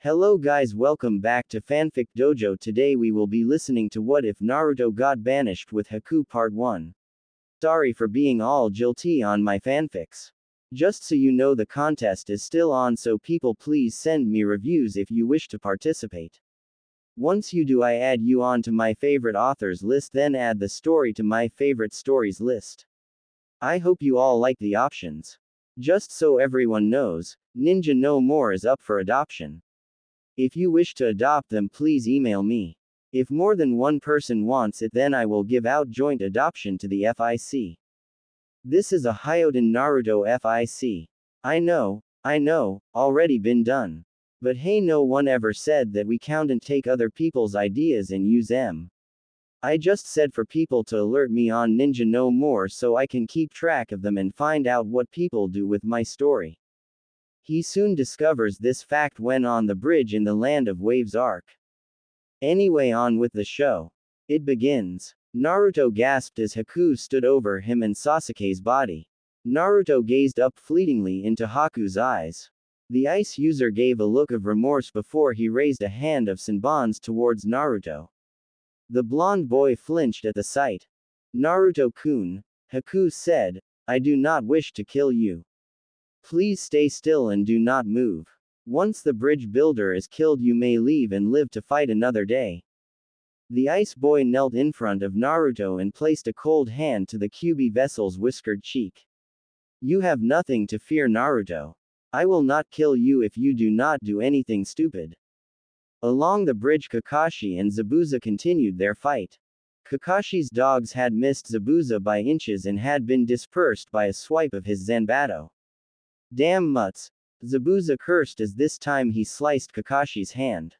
Hello guys, welcome back to Fanfic Dojo. Today we will be listening to What If Naruto Got Banished with Haku Part 1. Sorry for being all guilty on my fanfics. Just so you know, the contest is still on, so people please send me reviews if you wish to participate. Once you do, I add you on to my favorite authors list, then add the story to my favorite stories list. I hope you all like the options. Just so everyone knows, Ninja No More is up for adoption. If you wish to adopt them, please email me. If more than one person wants it, then I will give out joint adoption to the FIC. This is a Hyoden Naruto FIC. I know, already been done. But hey, no one ever said that we count and take other people's ideas and use them. I just said for people to alert me on Ninja No More so I can keep track of them and find out what people do with my story. He soon discovers this fact when on the bridge in the Land of Waves arc. Anyway, on with the show. It begins. Naruto gasped as Haku stood over him and Sasuke's body. Naruto gazed up fleetingly into Haku's eyes. The ice user gave a look of remorse before he raised a hand of Sanban's towards Naruto. The blonde boy flinched at the sight. Naruto-kun, Haku said, I do not wish to kill you. Please stay still and do not move. Once the bridge builder is killed, you may leave and live to fight another day. The ice boy knelt in front of Naruto and placed a cold hand to the Kyuubi vessel's whiskered cheek. You have nothing to fear, Naruto. I will not kill you if you do not do anything stupid. Along the bridge, Kakashi and Zabuza continued their fight. Kakashi's dogs had missed Zabuza by inches and had been dispersed by a swipe of his Zanbato. Damn mutts, Zabuza cursed as this time he sliced Kakashi's hand.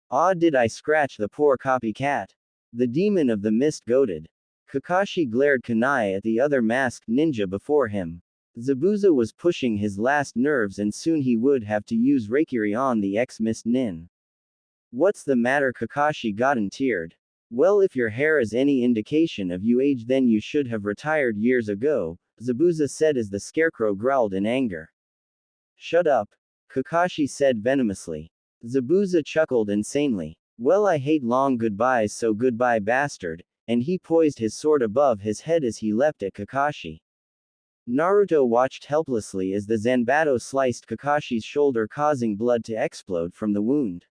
Ah, did I scratch the poor copycat? The demon of the mist goaded. Kakashi glared kunai at the other masked ninja before him. Zabuza was pushing his last nerves and soon he would have to use Raikiri on the ex-mist nin. What's the matter? Kakashi got teared. Well, if your hair is any indication of your age, then you should have retired years ago, Zabuza said as the scarecrow growled in anger. Shut up, Kakashi said venomously. Zabuza chuckled insanely. Well, I hate long goodbyes, so goodbye, bastard, and he poised his sword above his head as he leapt at Kakashi. Naruto watched helplessly as the Zanbato sliced Kakashi's shoulder, causing blood to explode from the wound.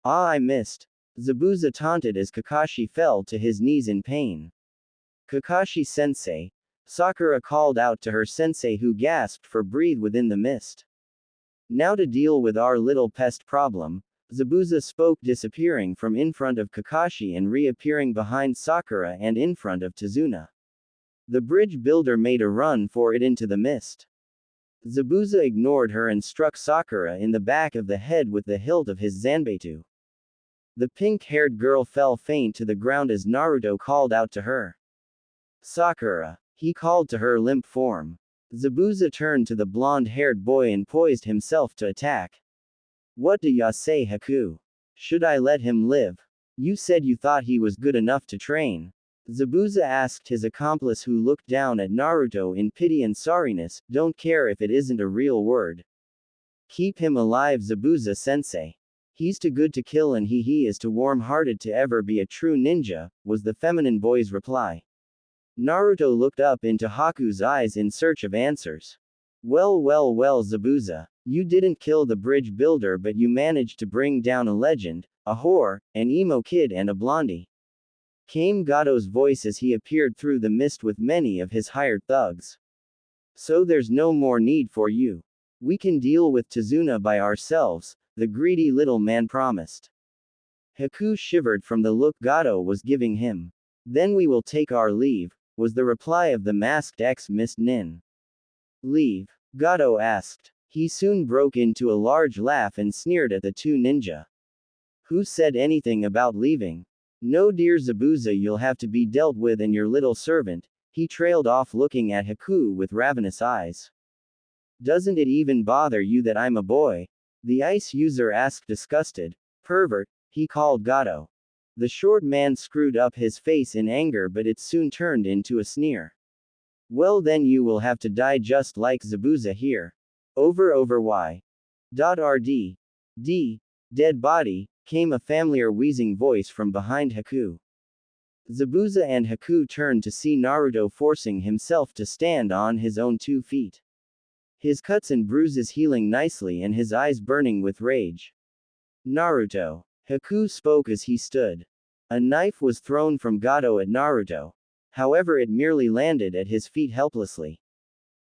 Ah, I missed. Zabuza taunted as Kakashi fell to his knees in pain. Kakashi-sensei, Sakura called out to her sensei, who gasped for breath within the mist. Now to deal with our little pest problem, Zabuza spoke, disappearing from in front of Kakashi and reappearing behind Sakura and in front of Tazuna. The bridge builder made a run for it into the mist. Zabuza ignored her and struck Sakura in the back of the head with the hilt of his Zanbato. The pink-haired girl fell faint to the ground as Naruto called out to her. Sakura, he called to her limp form. Zabuza turned to the blonde-haired boy and poised himself to attack. What do ya say, Haku? Should I let him live? You said you thought he was good enough to train. Zabuza asked his accomplice, who looked down at Naruto in pity and sorriness. Don't care if it isn't a real word. Keep him alive, Zabuza-sensei. He's too good to kill and he is too warm-hearted to ever be a true ninja, was the feminine boy's reply. Naruto looked up into Haku's eyes in search of answers. Well, Zabuza. You didn't kill the bridge builder, but you managed to bring down a legend, a whore, an emo kid and a blondie. Came Gato's voice as he appeared through the mist with many of his hired thugs. So there's no more need for you. We can deal with Tazuna by ourselves, the greedy little man promised. Haku shivered from the look Gato was giving him. Then we will take our leave, was the reply of the masked ex-mist nin. Leave? Gato asked. He soon broke into a large laugh and sneered at the two ninja. Who said anything about leaving? No, dear Zabuza, you'll have to be dealt with and your little servant. He trailed off looking at Haku with ravenous eyes. Doesn't it even bother you that I'm a boy? The ice user asked, disgusted. Pervert, he called Gato. The short man screwed up his face in anger, but it soon turned into a sneer. Well, then you will have to die just like Zabuza here. Over why? Rd. D. Dead body, came a familiar wheezing voice from behind Haku. Zabuza and Haku turned to see Naruto forcing himself to stand on his own 2 feet. His cuts and bruises healing nicely and his eyes burning with rage. Naruto. Haku spoke as he stood. A knife was thrown from Gato at Naruto. However, it merely landed at his feet helplessly.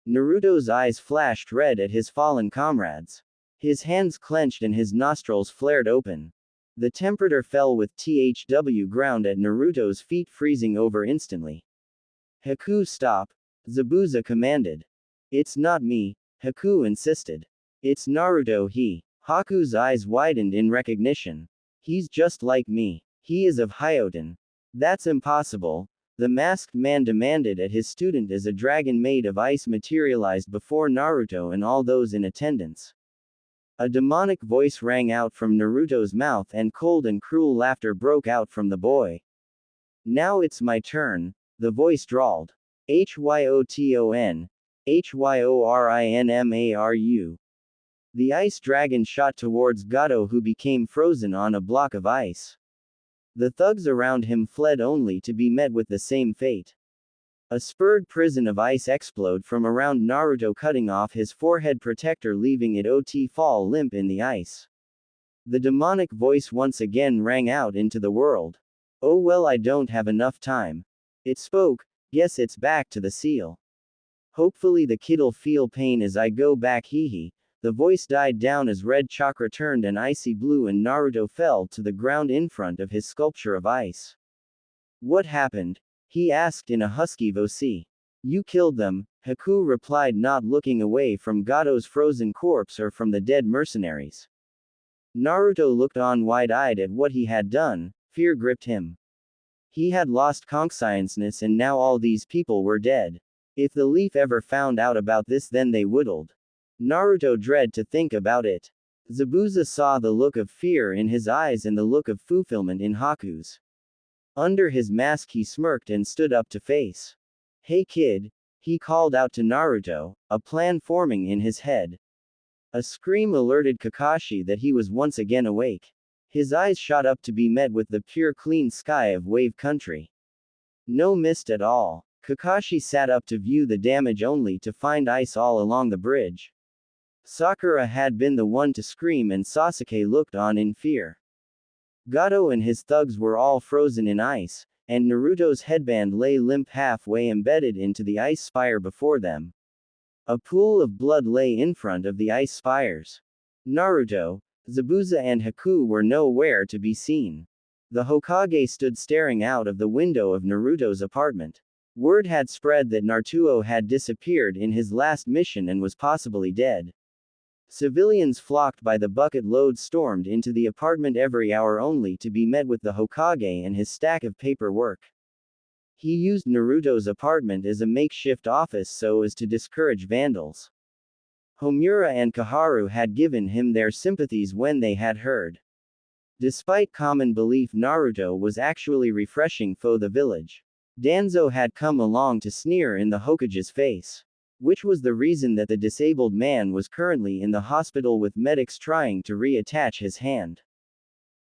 Naruto's eyes flashed red at his fallen comrades. His hands clenched and his nostrils flared open. The temperature fell with THW ground at Naruto's feet, freezing over instantly. Haku, stop. Zabuza commanded. It's not me, Haku insisted. It's Naruto. Haku's eyes widened in recognition. He's just like me. He is of Hyoten. That's impossible, the masked man demanded at his student as a dragon made of ice materialized before Naruto and all those in attendance. A demonic voice rang out from Naruto's mouth and cold and cruel laughter broke out from the boy. Now it's my turn, the voice drawled. Hyoton. Hyorinmaru. The ice dragon shot towards Gato, who became frozen on a block of ice. The thugs around him fled only to be met with the same fate. A spurred prison of ice exploded from around Naruto, cutting off his forehead protector, leaving it fall limp in the ice. The demonic voice once again rang out into the world. Oh well, I don't have enough time. It spoke, guess it's back to the seal. Hopefully the kid'll feel pain as I go back, hehe. The voice died down as red chakra turned an icy blue and Naruto fell to the ground in front of his sculpture of ice. What happened? He asked in a husky voice. You killed them, Haku replied, not looking away from Gato's frozen corpse or from the dead mercenaries. Naruto looked on wide-eyed at what he had done. Fear gripped him. He had lost consciousness and now all these people were dead. If the Leaf ever found out about this, then they would've. Naruto dreaded to think about it. Zabuza saw the look of fear in his eyes and the look of fulfillment in Haku's. Under his mask he smirked and stood up to face. Hey kid, he called out to Naruto, a plan forming in his head. A scream alerted Kakashi that he was once again awake. His eyes shot up to be met with the pure clean sky of Wave Country. No mist at all. Kakashi sat up to view the damage only to find ice all along the bridge. Sakura had been the one to scream and Sasuke looked on in fear. Gato and his thugs were all frozen in ice, and Naruto's headband lay limp halfway embedded into the ice spire before them. A pool of blood lay in front of the ice spires. Naruto, Zabuza and Haku were nowhere to be seen. The Hokage stood staring out of the window of Naruto's apartment. Word had spread that Naruto had disappeared in his last mission and was possibly dead. Civilians flocked by the bucket load stormed into the apartment every hour only to be met with the Hokage and his stack of paperwork. He used Naruto's apartment as a makeshift office so as to discourage vandals. Homura and Kaharu had given him their sympathies when they had heard. Despite common belief, Naruto was actually refreshing for the village. Danzo had come along to sneer in the Hokage's face. Which was the reason that the disabled man was currently in the hospital with medics trying to reattach his hand.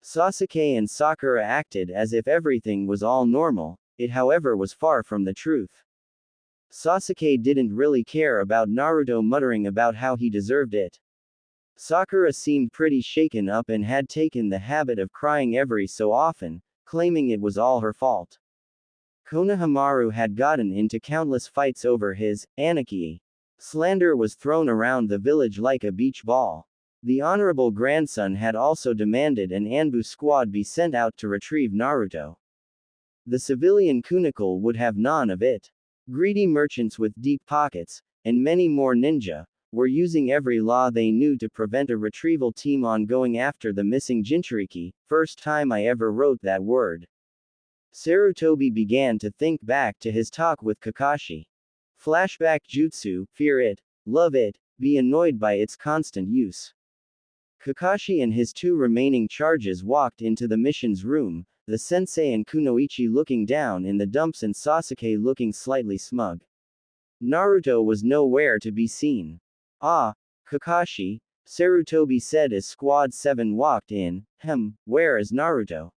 Sasuke and Sakura acted as if everything was all normal, it however was far from the truth. Sasuke didn't really care about Naruto muttering about how he deserved it. Sakura seemed pretty shaken up and had taken the habit of crying every so often, claiming it was all her fault. Konohamaru had gotten into countless fights over his Anarchy. Slander was thrown around the village like a beach ball. The honorable grandson had also demanded an Anbu squad be sent out to retrieve Naruto. The civilian Kunakul would have none of it. Greedy merchants with deep pockets, and many more ninja, were using every law they knew to prevent a retrieval team on going after the missing Jinchuriki. First time I ever wrote that word. Sarutobi began to think back to his talk with Kakashi. Flashback jutsu, fear it, love it, be annoyed by its constant use. Kakashi and his 2 remaining charges walked into the mission's room, the sensei and Kunoichi looking down in the dumps and Sasuke looking slightly smug. Naruto was nowhere to be seen. Ah, Kakashi, Sarutobi said as Squad 7 walked in. Where is Naruto?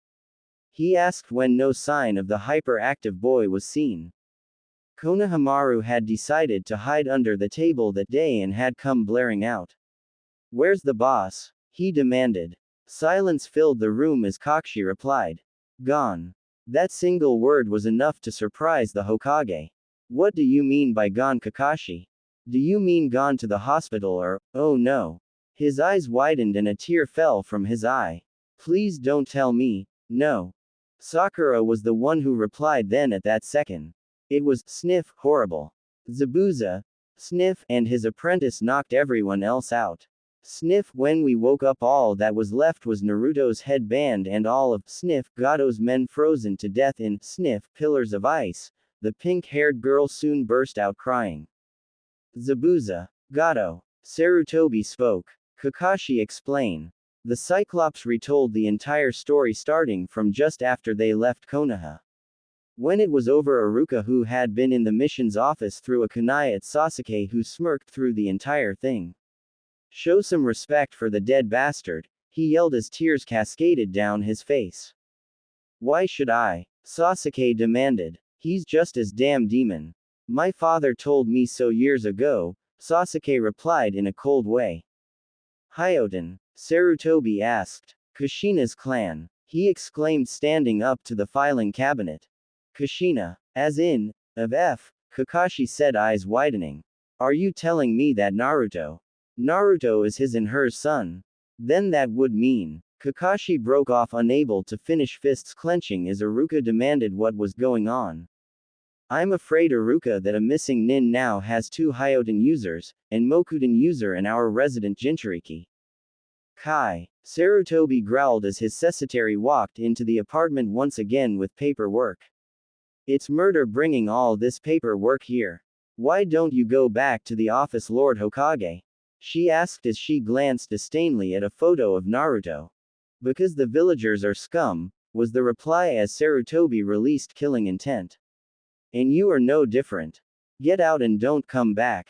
He asked when no sign of the hyperactive boy was seen. Konohamaru had decided to hide under the table that day and had come blaring out. Where's the boss? He demanded. Silence filled the room as Kakashi replied. Gone. That single word was enough to surprise the Hokage. What do you mean by gone, Kakashi? Do you mean gone to the hospital or, oh no? His eyes widened and a tear fell from his eye. Please don't tell me, no. Sakura was the one who replied then at that second. It was, sniff, horrible. Zabuza, sniff, and his apprentice knocked everyone else out. Sniff, when we woke up all that was left was Naruto's headband and all of, sniff, Gato's men frozen to death in, sniff, pillars of ice. The pink-haired girl soon burst out crying. Zabuza. Gato. Sarutobi spoke. Kakashi explained. The Cyclops retold the entire story starting from just after they left Konoha. When it was over, Iruka, who had been in the mission's office, threw a kunai at Sasuke, who smirked through the entire thing. Show some respect for the dead bastard, he yelled as tears cascaded down his face. Why should I? Sasuke demanded. He's just as damn demon. My father told me so years ago, Sasuke replied in a cold way. Hyoten? Sarutobi asked. Kushina's clan, he exclaimed, standing up to the filing cabinet. Kushina, as in, of F, Kakashi said, eyes widening. Are you telling me that Naruto is his and her son? Then that would mean. Kakashi broke off, unable to finish, fists clenching as Iruka demanded what was going on. I'm afraid, Iruka, that a missing nin now has 2 Hyoten users, and Mokuden user and our resident Jinchuriki. Kai. Sarutobi growled as his secretary walked into the apartment once again with paperwork. It's murder bringing all this paperwork here. Why don't you go back to the office, Lord Hokage? She asked as she glanced disdainfully at a photo of Naruto. Because the villagers are scum, was the reply as Sarutobi released killing intent. And you are no different. Get out and don't come back.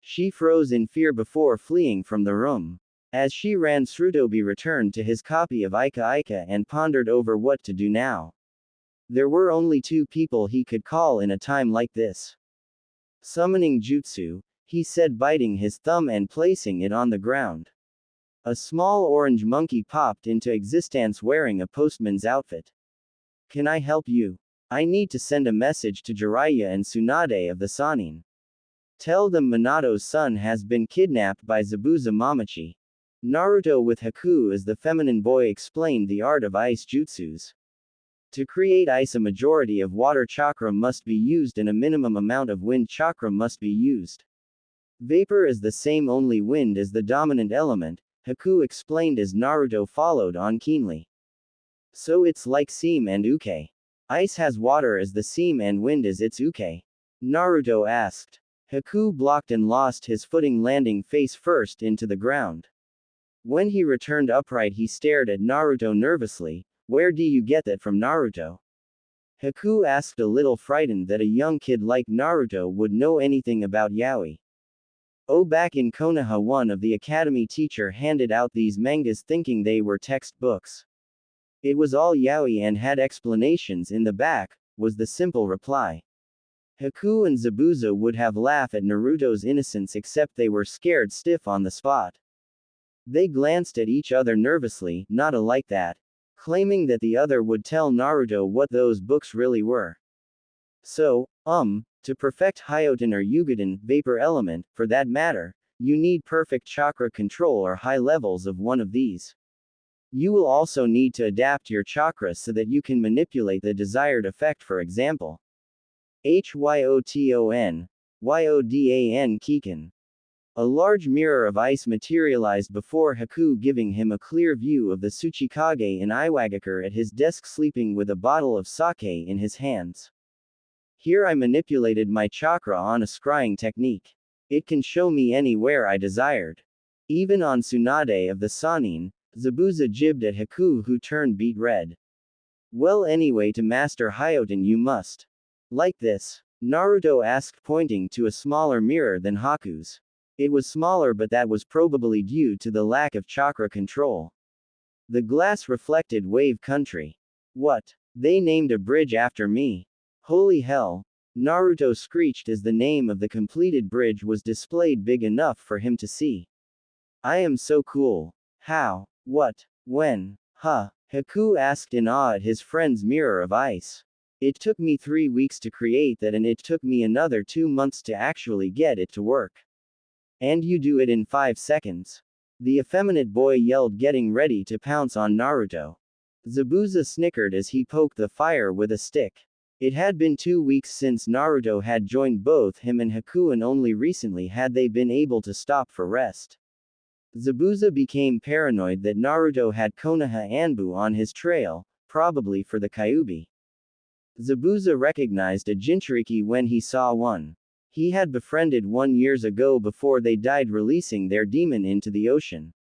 She froze in fear before fleeing from the room. As she ran, Sarutobi returned to his copy of Ika Ika and pondered over what to do now. There were only 2 people he could call in a time like this. Summoning jutsu, he said, biting his thumb and placing it on the ground. A small orange monkey popped into existence wearing a postman's outfit. Can I help you? I need to send a message to Jiraiya and Tsunade of the Sannin. Tell them Minato's son has been kidnapped by Zabuza Mamachi. Naruto with Haku as the feminine boy explained the art of ice jutsus. To create ice, a majority of water chakra must be used and a minimum amount of wind chakra must be used. Vapor is the same, only wind is the dominant element, Haku explained as Naruto followed on keenly. So it's like seam and uke. Ice has water as the seam and wind as its uke? Naruto asked. Haku blocked and lost his footing, landing face first into the ground. When he returned upright, he stared at Naruto nervously. Where do you get that from, Naruto? Haku asked, a little frightened that a young kid like Naruto would know anything about yaoi. Oh, back in Konoha, one of the academy teacher handed out these mangas thinking they were textbooks. It was all yaoi and had explanations in the back, was the simple reply. Haku and Zabuza would have laughed at Naruto's innocence, except they were scared stiff on the spot. They glanced at each other nervously, not alike that, claiming that the other would tell Naruto what those books really were. So, to perfect Hyoten or Yugoden, vapor element, for that matter, you need perfect chakra control or high levels of one of these. You will also need to adapt your chakra so that you can manipulate the desired effect, for example. Hyoton. Yodan Kikan. A large mirror of ice materialized before Haku, giving him a clear view of the Tsuchikage in Iwagakure at his desk, sleeping with a bottle of sake in his hands. Here I manipulated my chakra on a scrying technique. It can show me anywhere I desired. Even on Tsunade of the Sannin, Zabuza jibbed at Haku, who turned beet red. Well, anyway, to master Hyoten you must. Like this? Naruto asked, pointing to a smaller mirror than Haku's. It was smaller, but that was probably due to the lack of chakra control. The glass reflected wave country. What? They named a bridge after me. Holy hell. Naruto screeched as the name of the completed bridge was displayed big enough for him to see. I am so cool. How? What? When? Huh? Haku asked in awe at his friend's mirror of ice. It took me 3 weeks to create that, and it took me another 2 months to actually get it to work. And you do it in 5 seconds. The effeminate boy yelled, getting ready to pounce on Naruto. Zabuza snickered as he poked the fire with a stick. It had been 2 weeks since Naruto had joined both him and Haku, and only recently had they been able to stop for rest. Zabuza became paranoid that Naruto had Konoha Anbu on his trail, probably for the Kyuubi. Zabuza recognized a Jinchuriki when he saw one. He had befriended one years ago before they died, releasing their demon into the ocean.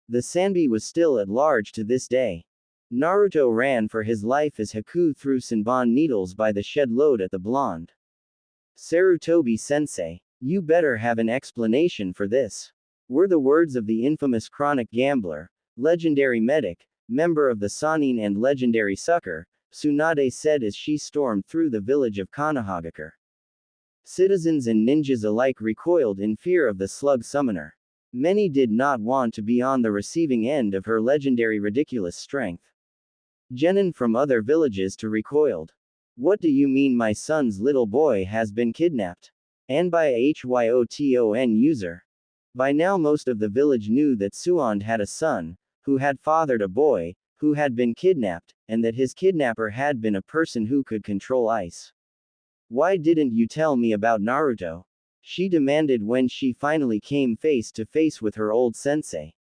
The Sanbi was still at large to this day. Naruto ran for his life as Haku threw Senbon needles by the shed load at the blonde. Sarutobi-sensei, you better have an explanation for this. Were the words of the infamous chronic gambler, legendary medic, member of the Sannin and legendary sucker, Tsunade said as she stormed through the village of Konohagakure. Citizens and ninjas alike recoiled in fear of the slug summoner. Many did not want to be on the receiving end of her legendary ridiculous strength. Genin from other villages too recoiled. What do you mean my son's little boy has been kidnapped? And by a Hyoton user. By now most of the village knew that Suand had a son, who had fathered a boy, who had been kidnapped, and that his kidnapper had been a person who could control ice. Why didn't you tell me about Naruto? She demanded when she finally came face to face with her old sensei.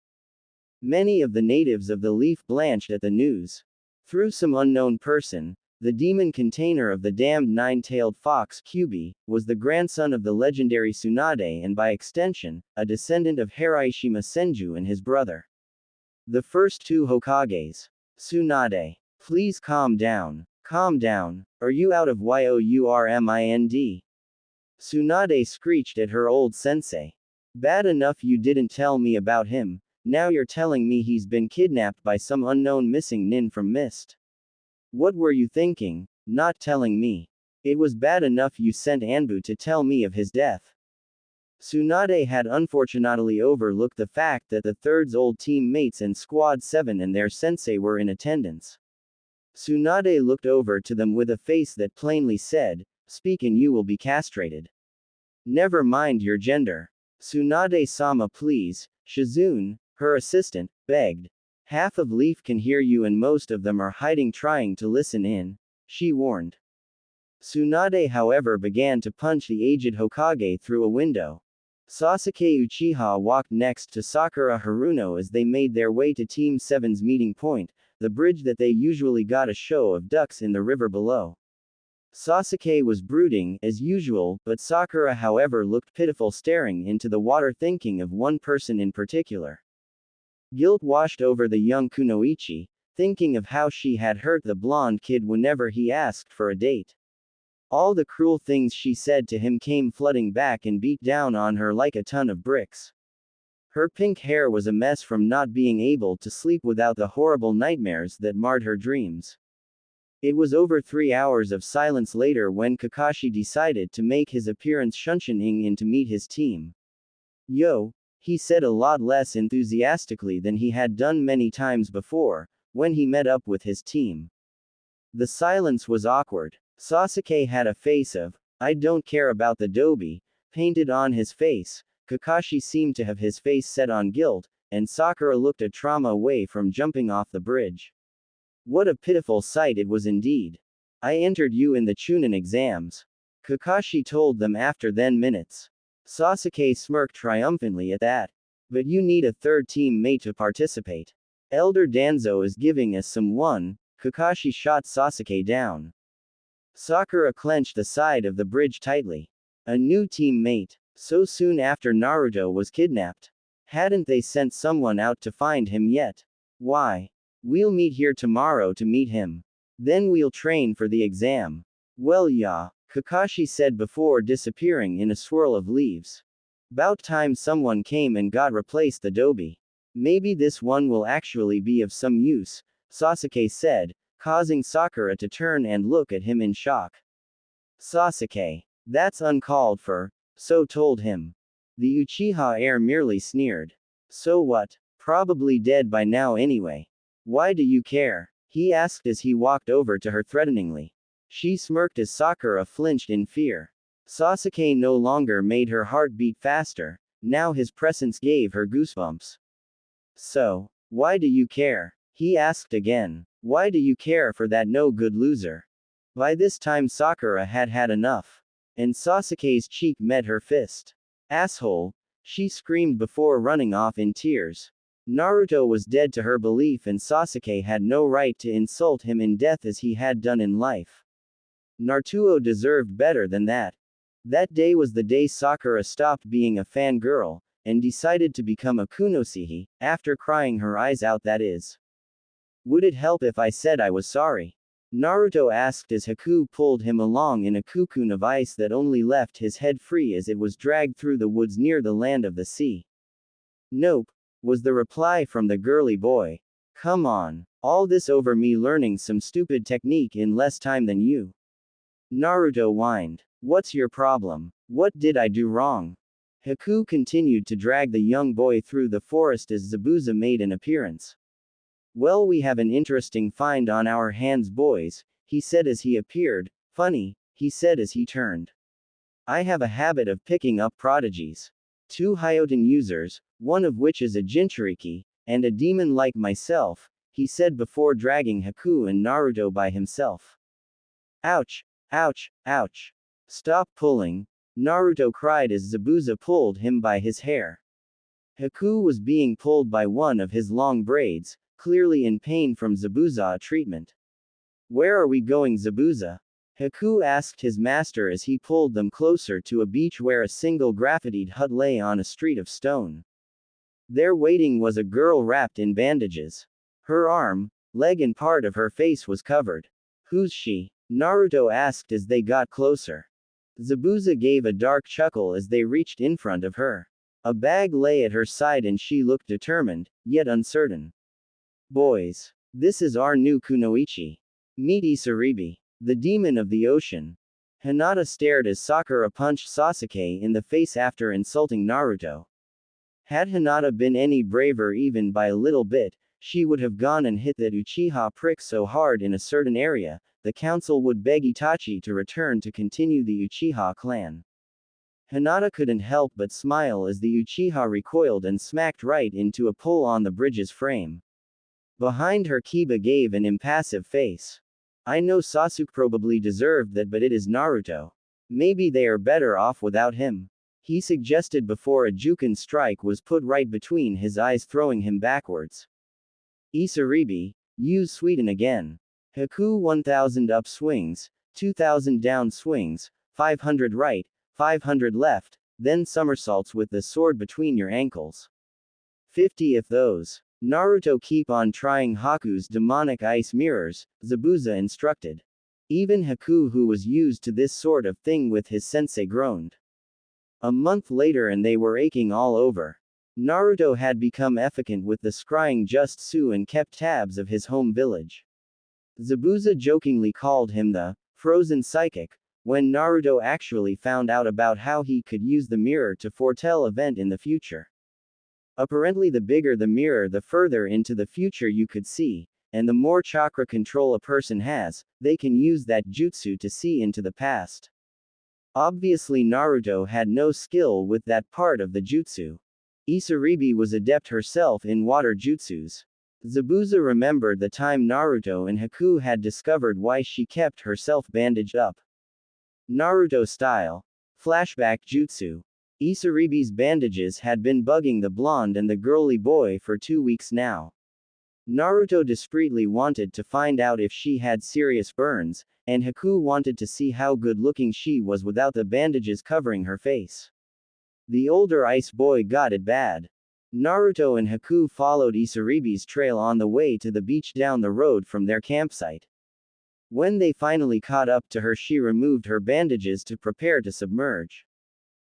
Many of the natives of the Leaf blanched at the news. Through some unknown person, the demon container of the damned nine-tailed fox Kyuubi was the grandson of the legendary Tsunade, and by extension, a descendant of Hiraishima Senju and his brother. The first 2 Hokages. Tsunade. Please calm down. Calm down. Are you out of yourmind? Tsunade screeched at her old sensei. Bad enough you didn't tell me about him, now you're telling me he's been kidnapped by some unknown missing nin from Mist. What were you thinking, not telling me? It was bad enough you sent Anbu to tell me of his death. Tsunade had unfortunately overlooked the fact that the Third's old teammates and Squad 7 and their sensei were in attendance. Tsunade looked over to them with a face that plainly said, "Speak and you will be castrated." Never mind your gender. Tsunade-sama, please, Shizune, her assistant, begged. Half of Leaf can hear you and most of them are hiding trying to listen in, she warned. Tsunade however began to punch the aged Hokage through a window. Sasuke Uchiha walked next to Sakura Haruno as they made their way to Team 7's meeting point, the bridge that they usually got a show of ducks in the river below. Sasuke was brooding, as usual, but Sakura however looked pitiful, staring into the water, thinking of one person in particular. Guilt washed over the young Kunoichi, thinking of how she had hurt the blonde kid whenever he asked for a date. All the cruel things she said to him came flooding back and beat down on her like a ton of bricks. Her pink hair was a mess from not being able to sleep without the horrible nightmares that marred her dreams. It was over 3 hours of silence later when Kakashi decided to make his appearance shunshing in to meet his team. Yo, he said a lot less enthusiastically than he had done many times before, when he met up with his team. The silence was awkward. Sasuke had a face of, "I don't care about the dobi," painted on his face. Kakashi seemed to have his face set on guilt, and Sakura looked a trauma away from jumping off the bridge. What a pitiful sight it was indeed. I entered you in the Chunin exams. Kakashi told them after then minutes. Sasuke smirked triumphantly at that. But you need a third teammate to participate. Elder Danzo is giving us some one. Kakashi shot Sasuke down. Sakura clenched the side of the bridge tightly. A new teammate. So soon after Naruto was kidnapped. Hadn't they sent someone out to find him yet? Why? We'll meet here tomorrow to meet him. Then we'll train for the exam. Well, yeah, Kakashi said before disappearing in a swirl of leaves. About time someone came and got replaced the Dobie. Maybe this one will actually be of some use, Sasuke said, causing Sakura to turn and look at him in shock. Sasuke. That's uncalled for, so told him. The Uchiha heir merely sneered. So what? Probably dead by now anyway. Why do you care? He asked as he walked over to her threateningly. She smirked as Sakura flinched in fear. Sasuke no longer made her heart beat faster, now his presence gave her goosebumps. So, why do you care? He asked again. Why do you care for that no-good loser? By this time Sakura had had enough. And Sasuke's cheek met her fist. Asshole! She screamed before running off in tears. Naruto was dead to her belief and Sasuke had no right to insult him in death as he had done in life. Naruto deserved better than that. That day was the day Sakura stopped being a fangirl, and decided to become a kunosehi, after crying her eyes out that is. Would it help if I said I was sorry? Naruto asked as Haku pulled him along in a cocoon of ice that only left his head free as it was dragged through the woods near the land of the sea. Nope, was the reply from the girly boy. Come on, all this over me learning some stupid technique in less time than you. Naruto whined. What's your problem? What did I do wrong? Haku continued to drag the young boy through the forest as Zabuza made an appearance. Well, we have an interesting find on our hands, boys, he said as he appeared. Funny, he said as he turned. I have a habit of picking up prodigies. 2 Hyoten users, one of which is a Jinchuriki, and a demon like myself, he said before dragging Haku and Naruto by himself. Ouch! Ouch! Ouch! Stop pulling! Naruto cried as Zabuza pulled him by his hair. Haku was being pulled by one of his long braids, clearly in pain from Zabuza treatment. Where are we going, Zabuza? Haku asked his master as he pulled them closer to a beach where a single graffitied hut lay on a street of stone. There waiting was a girl wrapped in bandages. Her arm, leg and part of her face was covered. Who's she? Naruto asked as they got closer. Zabuza gave a dark chuckle as they reached in front of her. A bag lay at her side and she looked determined, yet uncertain. Boys, this is our new kunoichi. Meet Isaribi, the demon of the ocean. Hinata stared as Sakura punched Sasuke in the face after insulting Naruto. Had Hinata been any braver even by a little bit, she would have gone and hit that Uchiha prick so hard in a certain area, the council would beg Itachi to return to continue the Uchiha clan. Hinata couldn't help but smile as the Uchiha recoiled and smacked right into a pole on the bridge's frame. Behind her Kiba gave an impassive face. I know Sasuke probably deserved that, but it is Naruto. Maybe they are better off without him. He suggested before a Juken strike was put right between his eyes, throwing him backwards. Isaribi, use Sweden again. Haku 1000 up swings, 2000 down swings, 500 right, 500 left, then somersaults with the sword between your ankles. 50 if those. Naruto keep on trying Haku's demonic ice mirrors, Zabuza instructed. Even Haku, who was used to this sort of thing with his sensei, groaned. A month later and they were aching all over. Naruto had become efficient with the scrying just Su and kept tabs of his home village. Zabuza jokingly called him the frozen psychic, when Naruto actually found out about how he could use the mirror to foretell event in the future. Apparently the bigger the mirror the further into the future you could see, and the more chakra control a person has, they can use that jutsu to see into the past. Obviously Naruto had no skill with that part of the jutsu. Isaribi was adept herself in water jutsus. Zabuza remembered the time Naruto and Haku had discovered why she kept herself bandaged up. Naruto style. Flashback jutsu. Isaribi's bandages had been bugging the blonde and the girly boy for 2 weeks now. Naruto discreetly wanted to find out if she had serious burns, and Haku wanted to see how good-looking she was without the bandages covering her face. The older ice boy got it bad. Naruto and Haku followed Isaribi's trail on the way to the beach down the road from their campsite. When they finally caught up to her, she removed her bandages to prepare to submerge.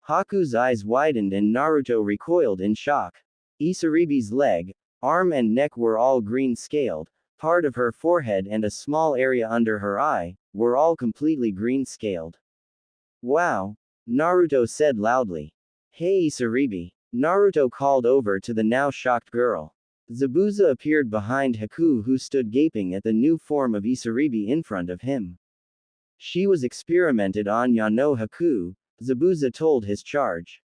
Haku's eyes widened and Naruto recoiled in shock. Isaribi's leg, arm and neck were all green-scaled, part of her forehead and a small area under her eye, were all completely green-scaled. Wow! Naruto said loudly. Hey Isaribi! Naruto called over to the now shocked girl. Zabuza appeared behind Haku, who stood gaping at the new form of Isaribi in front of him. She was experimented on Yano Haku, Zabuza told his charge.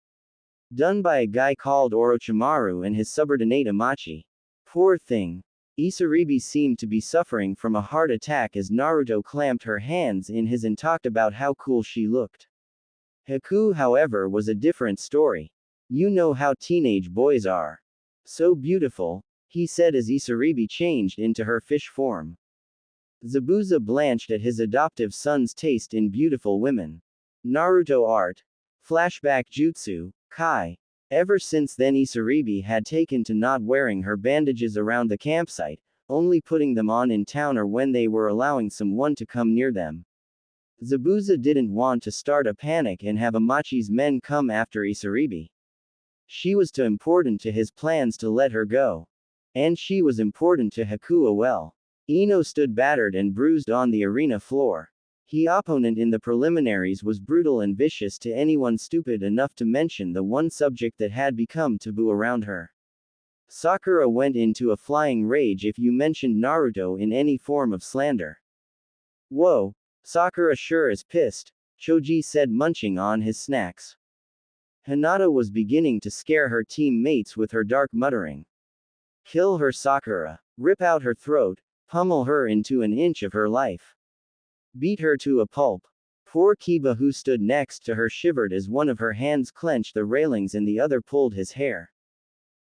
Done by a guy called Orochimaru and his subordinate Amachi. Poor thing. Isaribi seemed to be suffering from a heart attack as Naruto clamped her hands in his and talked about how cool she looked. Haku, however, was a different story. You know how teenage boys are. So beautiful, he said as Isaribi changed into her fish form. Zabuza blanched at his adoptive son's taste in beautiful women. Naruto art. Flashback jutsu, Kai. Ever since then Isaribi had taken to not wearing her bandages around the campsite, only putting them on in town or when they were allowing someone to come near them. Zabuza didn't want to start a panic and have Amachi's men come after Isaribi. She was too important to his plans to let her go. And she was important to Haku as well. Ino stood battered and bruised on the arena floor. His opponent in the preliminaries was brutal and vicious to anyone stupid enough to mention the one subject that had become taboo around her. Sakura went into a flying rage if you mentioned Naruto in any form of slander. Whoa, Sakura sure is pissed, Choji said munching on his snacks. Hinata was beginning to scare her teammates with her dark muttering. Kill her Sakura. Rip out her throat, pummel her into an inch of her life. Beat her to a pulp. Poor Kiba, who stood next to her, shivered as one of her hands clenched the railings and the other pulled his hair.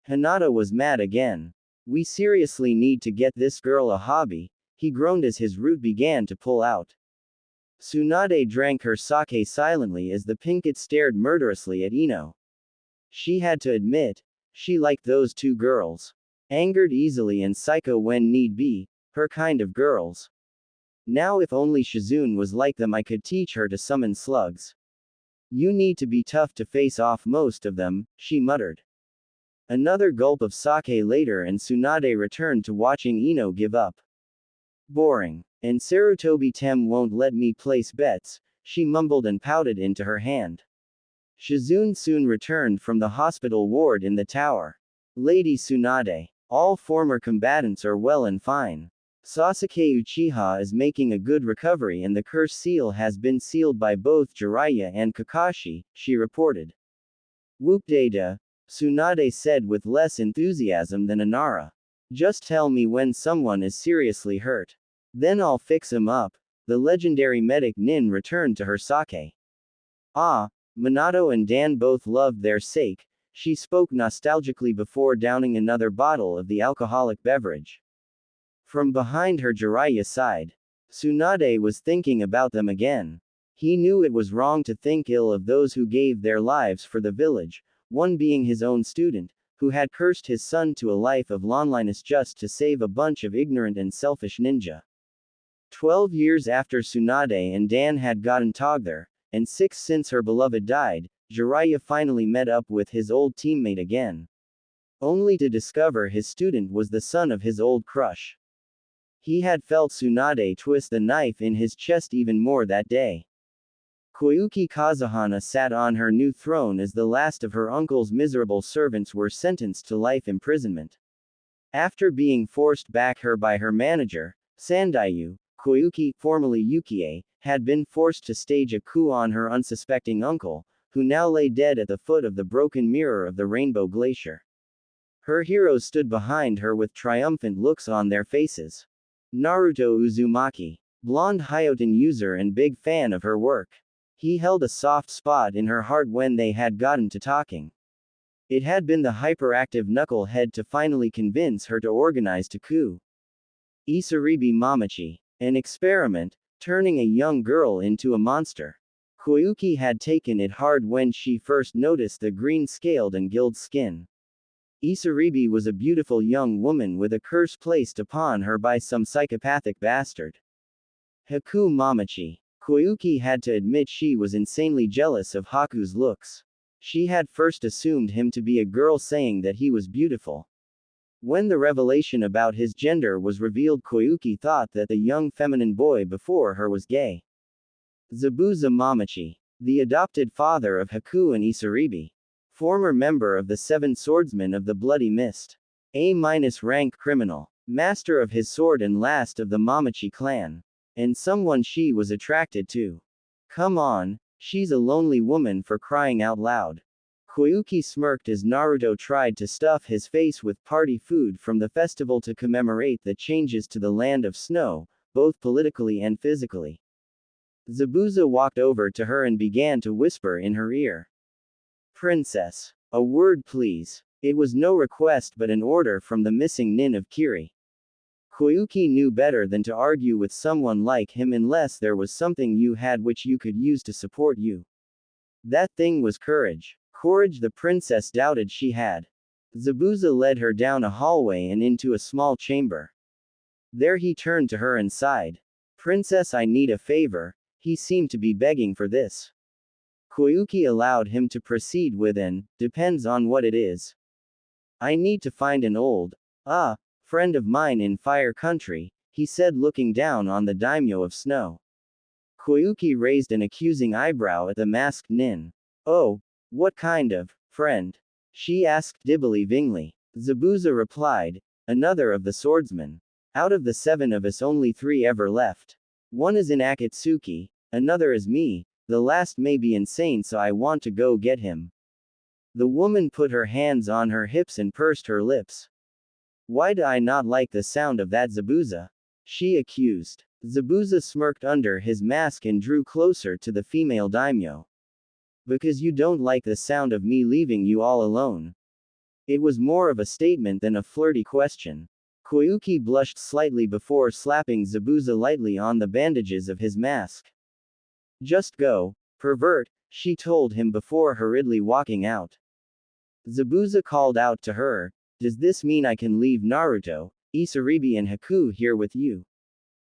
Hinata was mad again. We seriously need to get this girl a hobby, he groaned as his root began to pull out. Tsunade drank her sake silently as the Pinkett stared murderously at Ino. She had to admit, she liked those two girls. Angered easily and psycho when need be, her kind of girls. Now if only Shizune was like them, I could teach her to summon slugs. You need to be tough to face off most of them, she muttered. Another gulp of sake later and Tsunade returned to watching Ino give up. Boring. And Sarutobi Tem won't let me place bets, she mumbled and pouted into her hand. Shizune soon returned from the hospital ward in the tower. Lady Tsunade. All former combatants are well and fine. Sasuke Uchiha is making a good recovery and the curse seal has been sealed by both Jiraiya and Kakashi, she reported. Whoop data, Tsunade said with less enthusiasm than Inara. Just tell me when someone is seriously hurt. Then I'll fix him up. The legendary medic Nin returned to her sake. Ah, Minato and Dan both loved their sake, she spoke nostalgically before downing another bottle of the alcoholic beverage. From behind her Jiraiya sighed. Tsunade was thinking about them again. He knew it was wrong to think ill of those who gave their lives for the village, one being his own student, who had cursed his son to a life of loneliness just to save a bunch of ignorant and selfish ninja. 12 years after Tsunade and Dan had gotten together, and 6 since her beloved died, Jiraiya finally met up with his old teammate again. Only to discover his student was the son of his old crush. He had felt Tsunade twist the knife in his chest even more that day. Koyuki Kazuhana sat on her new throne as the last of her uncle's miserable servants were sentenced to life imprisonment. After being forced back her by her manager, Sandayu, Koyuki, formerly Yukie, had been forced to stage a coup on her unsuspecting uncle, who now lay dead at the foot of the broken mirror of the Rainbow Glacier. Her heroes stood behind her with triumphant looks on their faces. Naruto Uzumaki, blonde Hyoten user and big fan of her work. He held a soft spot in her heart when they had gotten to talking. It had been the hyperactive knucklehead to finally convince her to organize a coup. Isaribi Mamachi. An experiment, turning a young girl into a monster. Koyuki had taken it hard when she first noticed the green-scaled and gilled skin. Isaribi was a beautiful young woman with a curse placed upon her by some psychopathic bastard. Haku Mamachi. Koyuki had to admit she was insanely jealous of Haku's looks. She had first assumed him to be a girl saying that he was beautiful. When the revelation about his gender was revealed, Koyuki thought that the young feminine boy before her was gay. Zabuza Mamachi, the adopted father of Haku and Isaribi. Former member of the Seven Swordsmen of the Bloody Mist. A-rank criminal. Master of his sword and last of the Mamachi clan. And someone she was attracted to. Come on, she's a lonely woman for crying out loud. Koyuki smirked as Naruto tried to stuff his face with party food from the festival to commemorate the changes to the land of snow, both politically and physically. Zabuza walked over to her and began to whisper in her ear. Princess. A word please. It was no request but an order from the missing nin of Kiri. Koyuki knew better than to argue with someone like him unless there was something you had which you could use to support you. That thing was courage. Courage the princess doubted she had. Zabuza led her down a hallway and into a small chamber. There he turned to her and sighed. Princess, I need a favor. He seemed to be begging for this. Koyuki allowed him to proceed with an, depends on what it is. I need to find an old, friend of mine in Fire Country, he said looking down on the daimyo of snow. Koyuki raised an accusing eyebrow at the masked nin. Oh, what kind of friend? She asked disbelievingly. Zabuza replied, another of the swordsmen. Out of the 7 of us only 3 ever left. One is in Akatsuki, another is me, the last may be insane so I want to go get him. The woman put her hands on her hips and pursed her lips. Why do I not like the sound of that, Zabuza? She accused. Zabuza smirked under his mask and drew closer to the female daimyo. Because you don't like the sound of me leaving you all alone. It was more of a statement than a flirty question. Koyuki blushed slightly before slapping Zabuza lightly on the bandages of his mask. Just go, pervert, she told him before hurriedly walking out. Zabuza called out to her, does this mean I can leave Naruto, Isaribi and Haku here with you?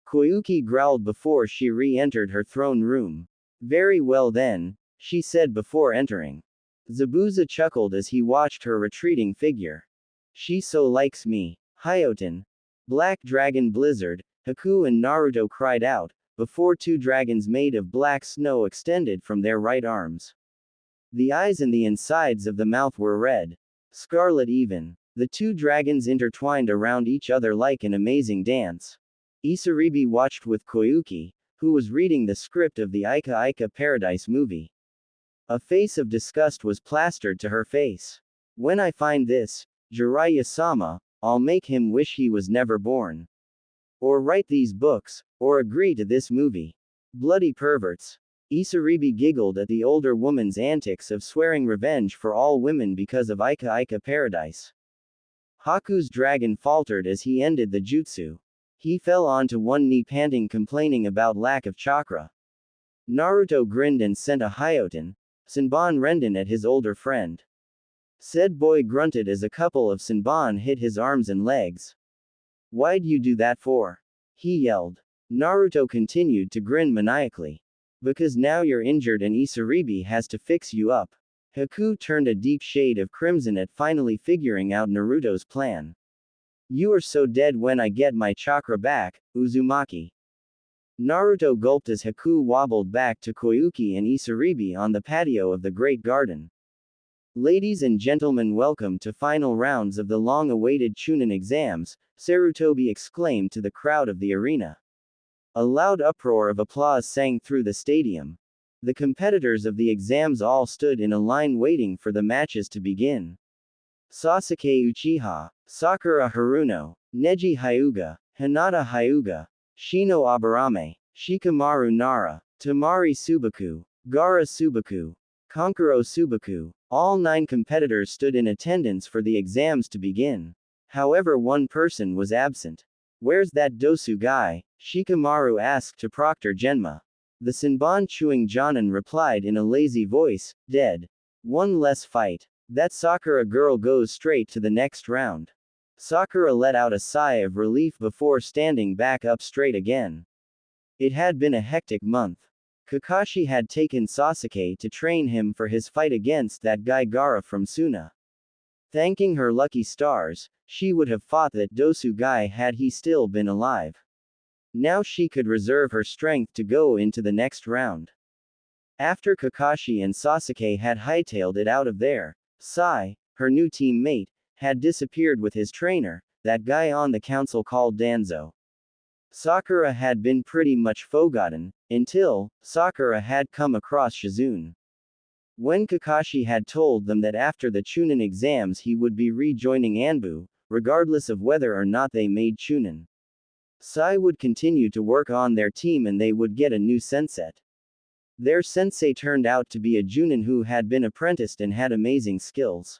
Koyuki growled before she re-entered her throne room. Very well then, she said before entering. Zabuza chuckled as he watched her retreating figure. She so likes me. Hyoten. Black Dragon Blizzard, Haku and Naruto cried out, before 2 dragons made of black snow extended from their right arms. The eyes and the insides of the mouth were red. Scarlet even. The 2 dragons intertwined around each other like an amazing dance. Isaribi watched with Koyuki, who was reading the script of the Ika Ika Paradise movie. A face of disgust was plastered to her face. When I find this, Jiraiya-sama, I'll make him wish he was never born. Or write these books, or agree to this movie. Bloody perverts. Isaribi giggled at the older woman's antics of swearing revenge for all women because of Ika Ika Paradise. Haku's dragon faltered as he ended the jutsu. He fell onto one knee panting, complaining about lack of chakra. Naruto grinned and sent a Hyoten, Senbon Renden at his older friend. Said boy grunted as a couple of Senbon hit his arms and legs. Why'd you do that for? He yelled. Naruto continued to grin maniacally. Because now you're injured and Isaribi has to fix you up. Haku turned a deep shade of crimson at finally figuring out Naruto's plan. You are so dead when I get my chakra back, Uzumaki. Naruto gulped as Haku wobbled back to Koyuki and Isaribi on the patio of the Great Garden. Ladies and gentlemen, welcome to final rounds of the long-awaited Chunin exams, Sarutobi exclaimed to the crowd of the arena. A loud uproar of applause sang through the stadium. The competitors of the exams all stood in a line waiting for the matches to begin. Sasuke Uchiha, Sakura Haruno, Neji Hyuga, Hinata Hyuga, Shino Aburame, Shikamaru Nara, Tamari Subaku, Gara Subaku, Kankuro Subaku. All 9 competitors stood in attendance for the exams to begin. However, one person was absent. Where's that Dosu guy? Shikamaru asked to Proctor Genma. The Senbon chewing Jonin replied in a lazy voice, dead. One less fight. That Sakura girl goes straight to the next round. Sakura let out a sigh of relief before standing back up straight again. It had been a hectic month. Kakashi had taken Sasuke to train him for his fight against that guy Gaara from Suna. Thanking her lucky stars, she would have fought that Dosu guy had he still been alive. Now she could reserve her strength to go into the next round. After Kakashi and Sasuke had hightailed it out of there, Sai, her new teammate, had disappeared with his trainer, that guy on the council called Danzo. Sakura had been pretty much forgotten, until Sakura had come across Shizune. When Kakashi had told them that after the Chunin exams he would be rejoining Anbu, regardless of whether or not they made Chunin. Sai would continue to work on their team and they would get a new sensei. Their sensei turned out to be a Junin who had been apprenticed and had amazing skills.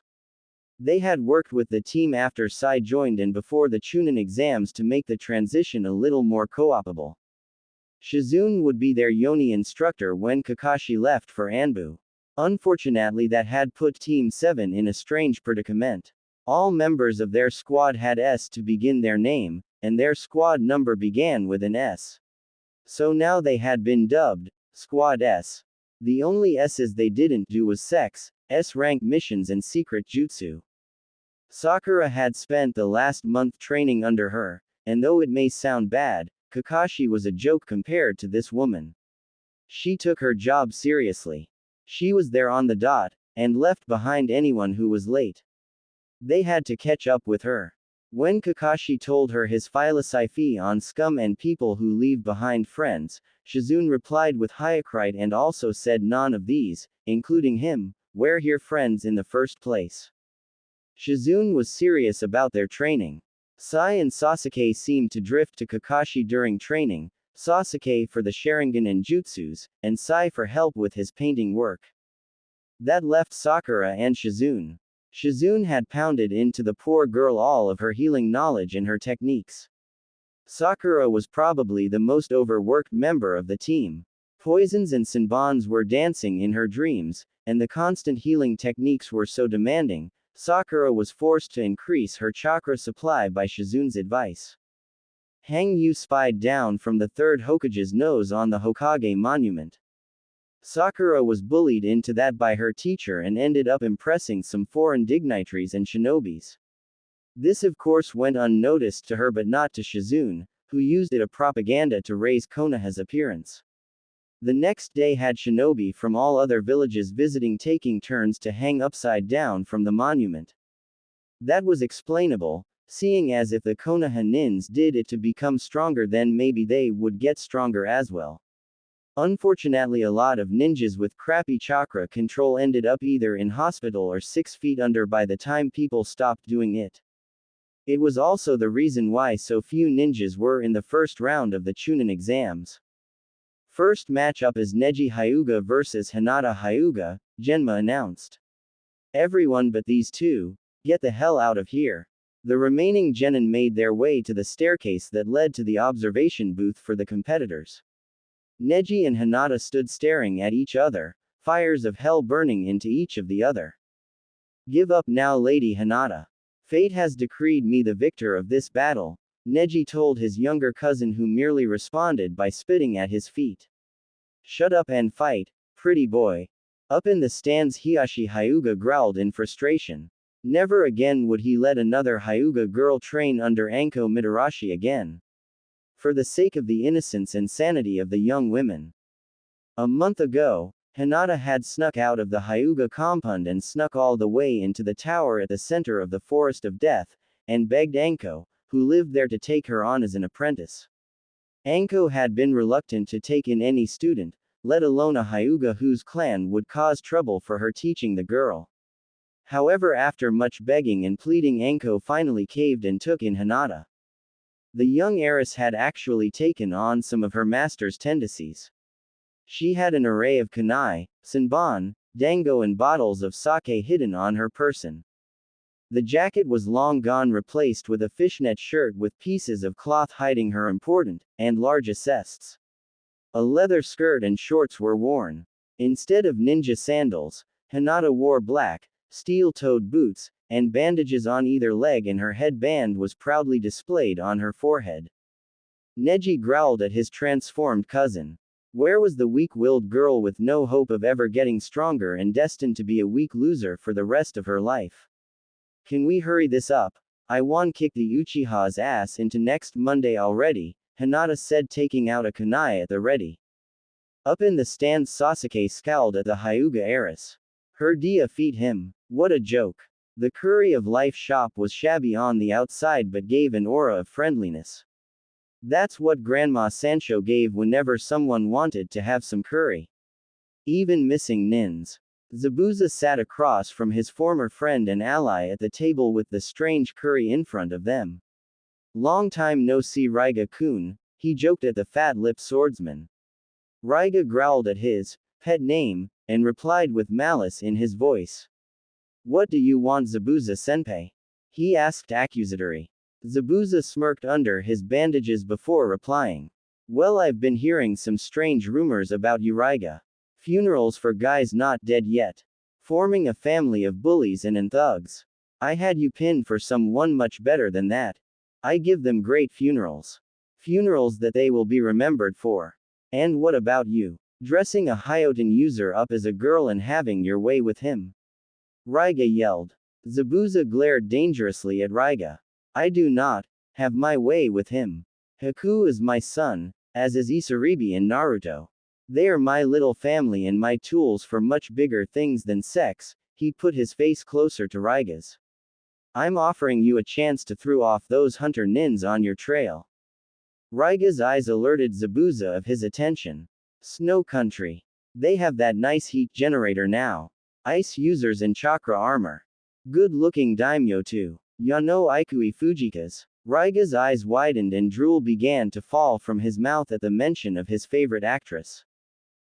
They had worked with the team after Sai joined and before the Chunin exams to make the transition a little more co-opable. Shizune would be their Yoni instructor when Kakashi left for Anbu. Unfortunately, that had put Team 7 in a strange predicament. All members of their squad had S to begin their name, and their squad number began with an S. So now they had been dubbed Squad S. The only S's they didn't do was sex, S-rank missions and secret jutsu. Sakura had spent the last month training under her, and though it may sound bad, Kakashi was a joke compared to this woman. She took her job seriously. She was there on the dot, and left behind anyone who was late. They had to catch up with her. When Kakashi told her his philosophy on scum and people who leave behind friends, Shizune replied with Hyakrite and also said none of these, including him, were here friends in the first place. Shizune was serious about their training. Sai and Sasuke seemed to drift to Kakashi during training, Sasuke for the Sharingan and Jutsus, and Sai for help with his painting work. That left Sakura and Shizune. Shizune had pounded into the poor girl all of her healing knowledge and her techniques. Sakura was probably the most overworked member of the team. Poisons and Senbons were dancing in her dreams, and the constant healing techniques were so demanding, Sakura was forced to increase her chakra supply by Shizune's advice. Hang Yu spied down from the third Hokage's nose on the Hokage monument. Sakura was bullied into that by her teacher and ended up impressing some foreign dignitaries and shinobis. This of course went unnoticed to her but not to Shizune, who used it as propaganda to raise Konoha's appearance. The next day had shinobi from all other villages visiting taking turns to hang upside down from the monument. That was explainable, seeing as if the Konoha nins did it to become stronger then maybe they would get stronger as well. Unfortunately a lot of ninjas with crappy chakra control ended up either in hospital or 6 feet under by the time people stopped doing it. It was also the reason why so few ninjas were in the first round of the Chunin exams. First matchup is Neji Hyuga versus Hinata Hyuga, Genma announced. Everyone but these two, get the hell out of here. The remaining genin made their way to the staircase that led to the observation booth for the competitors. Neji and Hinata stood staring at each other, fires of hell burning into each of the other. Give up now, Lady Hinata. Fate has decreed me the victor of this battle, Neji told his younger cousin who merely responded by spitting at his feet. Shut up and fight, pretty boy. Up in the stands Hiashi Hyuga growled in frustration. Never again would he let another Hyuga girl train under Anko Mitarashi again. For the sake of the innocence and sanity of the young women. A month ago, Hinata had snuck out of the Hyuga compound and snuck all the way into the tower at the center of the Forest of Death, and begged Anko, who lived there, to take her on as an apprentice. Anko had been reluctant to take in any student, let alone a Hyuga whose clan would cause trouble for her teaching the girl. However, after much begging and pleading, Anko finally caved and took in Hinata. The young heiress had actually taken on some of her master's tendencies. She had an array of kunai, senbon, dango and bottles of sake hidden on her person. The jacket was long gone, replaced with a fishnet shirt with pieces of cloth hiding her important and large chests. A leather skirt and shorts were worn. Instead of ninja sandals, Hinata wore black, steel-toed boots, and bandages on either leg, and her headband was proudly displayed on her forehead. Neji growled at his transformed cousin. Where was the weak-willed girl with no hope of ever getting stronger and destined to be a weak loser for the rest of her life? Can we hurry this up? I want to kick the Uchiha's ass into next Monday already, Hinata said, taking out a kunai at the ready. Up in the stands, Sasuke scowled at the Hyuga heiress. Her dia feed him. What a joke. The Curry of Life shop was shabby on the outside but gave an aura of friendliness. That's what Grandma Sancho gave whenever someone wanted to have some curry. Even missing Nins. Zabuza sat across from his former friend and ally at the table with the strange curry in front of them. Long time no see, Raiga-kun, he joked at the fat-lipped swordsman. Raiga growled at his pet name, and replied with malice in his voice. What do you want, Zabuza-senpai? He asked accusatory. Zabuza smirked under his bandages before replying. Well, I've been hearing some strange rumors about you, Raiga. Funerals for guys not dead yet. Forming a family of bullies and thugs. I had you pinned for someone much better than that. I give them great funerals. Funerals that they will be remembered for. And what about you? Dressing a Hyoten user up as a girl and having your way with him? Raiga yelled. Zabuza glared dangerously at Raiga. I do not have my way with him. Haku is my son, as is Isaribi and Naruto. They are my little family and my tools for much bigger things than sex. He put his face closer to Raiga's. I'm offering you a chance to throw off those hunter nins on your trail. Raiga's eyes alerted Zabuza of his attention. Snow Country. They have that nice heat generator now. Ice users and chakra armor. Good looking daimyo too. Yano Ikui Fujika's. Raiga's eyes widened and drool began to fall from his mouth at the mention of his favorite actress.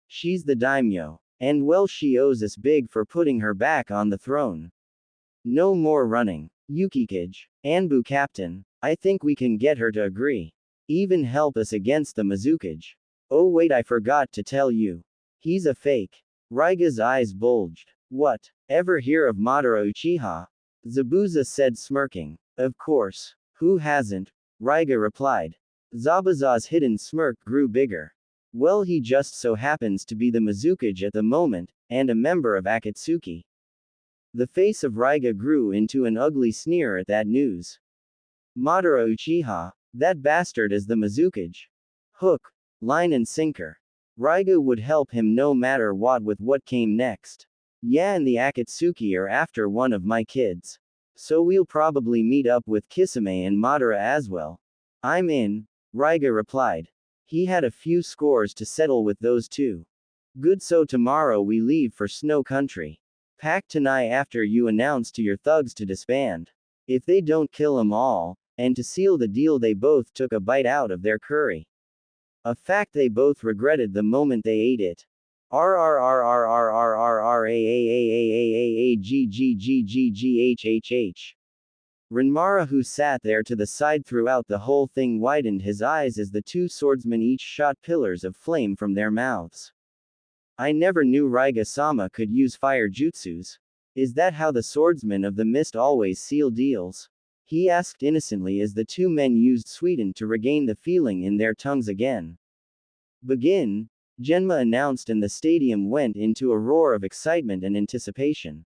She's the daimyo. And well, she owes us big for putting her back on the throne. No more running. Yukikage. Anbu Captain. I think we can get her to agree. Even help us against the Mizukage. Oh wait, I forgot to tell you. He's a fake. Raiga's eyes bulged. What? Ever hear of Madara Uchiha? Zabuza said, smirking. Of course. Who hasn't? Raiga replied. Zabuza's hidden smirk grew bigger. Well, he just so happens to be the Mizukage at the moment, and a member of Akatsuki. The face of Raiga grew into an ugly sneer at that news. Madara Uchiha? That bastard is the Mizukage. Hook, line and sinker. Raiga would help him no matter what with what came next. Yeah, and the Akatsuki are after one of my kids. So we'll probably meet up with Kisame and Madara as well. I'm in, Raiga replied. He had a few scores to settle with those two. Good, so tomorrow we leave for Snow Country. Pack tonight after you announce to your thugs to disband. If they don't kill 'em all, and to seal the deal they both took a bite out of their curry. A fact they both regretted the moment they ate it. RRRRRRRRRAAAAAAGGGGGHHH. Renmara, who sat there to the side throughout the whole thing, widened his eyes as the two swordsmen each shot pillars of flame from their mouths. I never knew Raiga-sama could use fire jutsus. Is that how the swordsmen of the mist always seal deals? He asked innocently as the two men used Sweden to regain the feeling in their tongues again. Begin, Genma announced, and the stadium went into a roar of excitement and anticipation.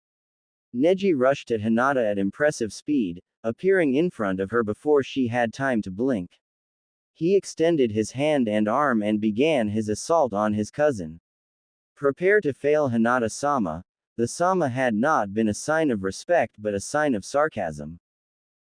Neji rushed at Hinata at impressive speed, appearing in front of her before she had time to blink. He extended his hand and arm and began his assault on his cousin. Prepare to fail, Hinata-sama. The sama had not been a sign of respect but a sign of sarcasm.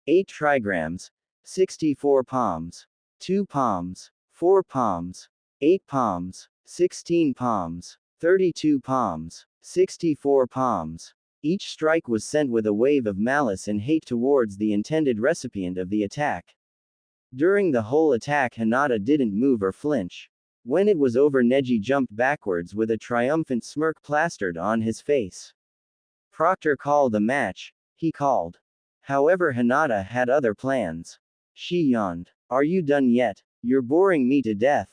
8 trigrams, 64 palms, 2 palms, 4 palms, 8 palms, 16 palms, 32 palms, 64 palms. Each strike was sent with a wave of malice and hate towards the intended recipient of the attack. During the whole attack, Hinata didn't move or flinch. When it was over, Neji jumped backwards with a triumphant smirk plastered on his face. Proctor, call the match, he called. However, Hinata had other plans. She yawned. Are you done yet? You're boring me to death.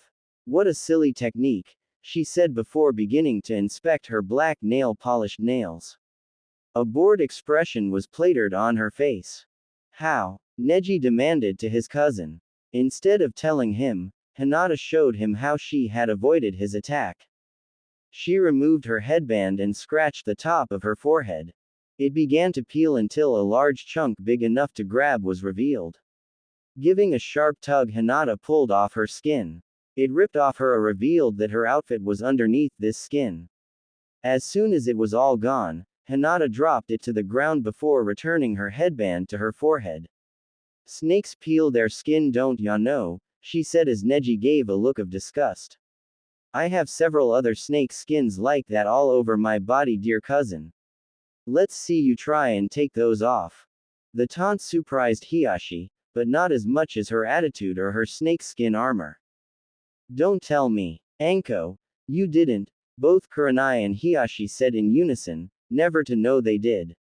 What a silly technique, she said before beginning to inspect her black nail-polished nails. A bored expression was plastered on her face. How? Neji demanded to his cousin. Instead of telling him, Hinata showed him how she had avoided his attack. She removed her headband and scratched the top of her forehead. It began to peel until a large chunk big enough to grab was revealed. Giving a sharp tug, Hinata pulled off her skin. It ripped off her and revealed that her outfit was underneath this skin. As soon as it was all gone, Hinata dropped it to the ground before returning her headband to her forehead. Snakes peel their skin, don't ya know, she said as Neji gave a look of disgust. I have several other snake skins like that all over my body, dear cousin. Let's see you try and take those off. The taunt surprised Hiashi, but not as much as her attitude or her snakeskin armor. Don't tell me, Anko, you didn't, both Kurenai and Hiashi said in unison, never to know they did.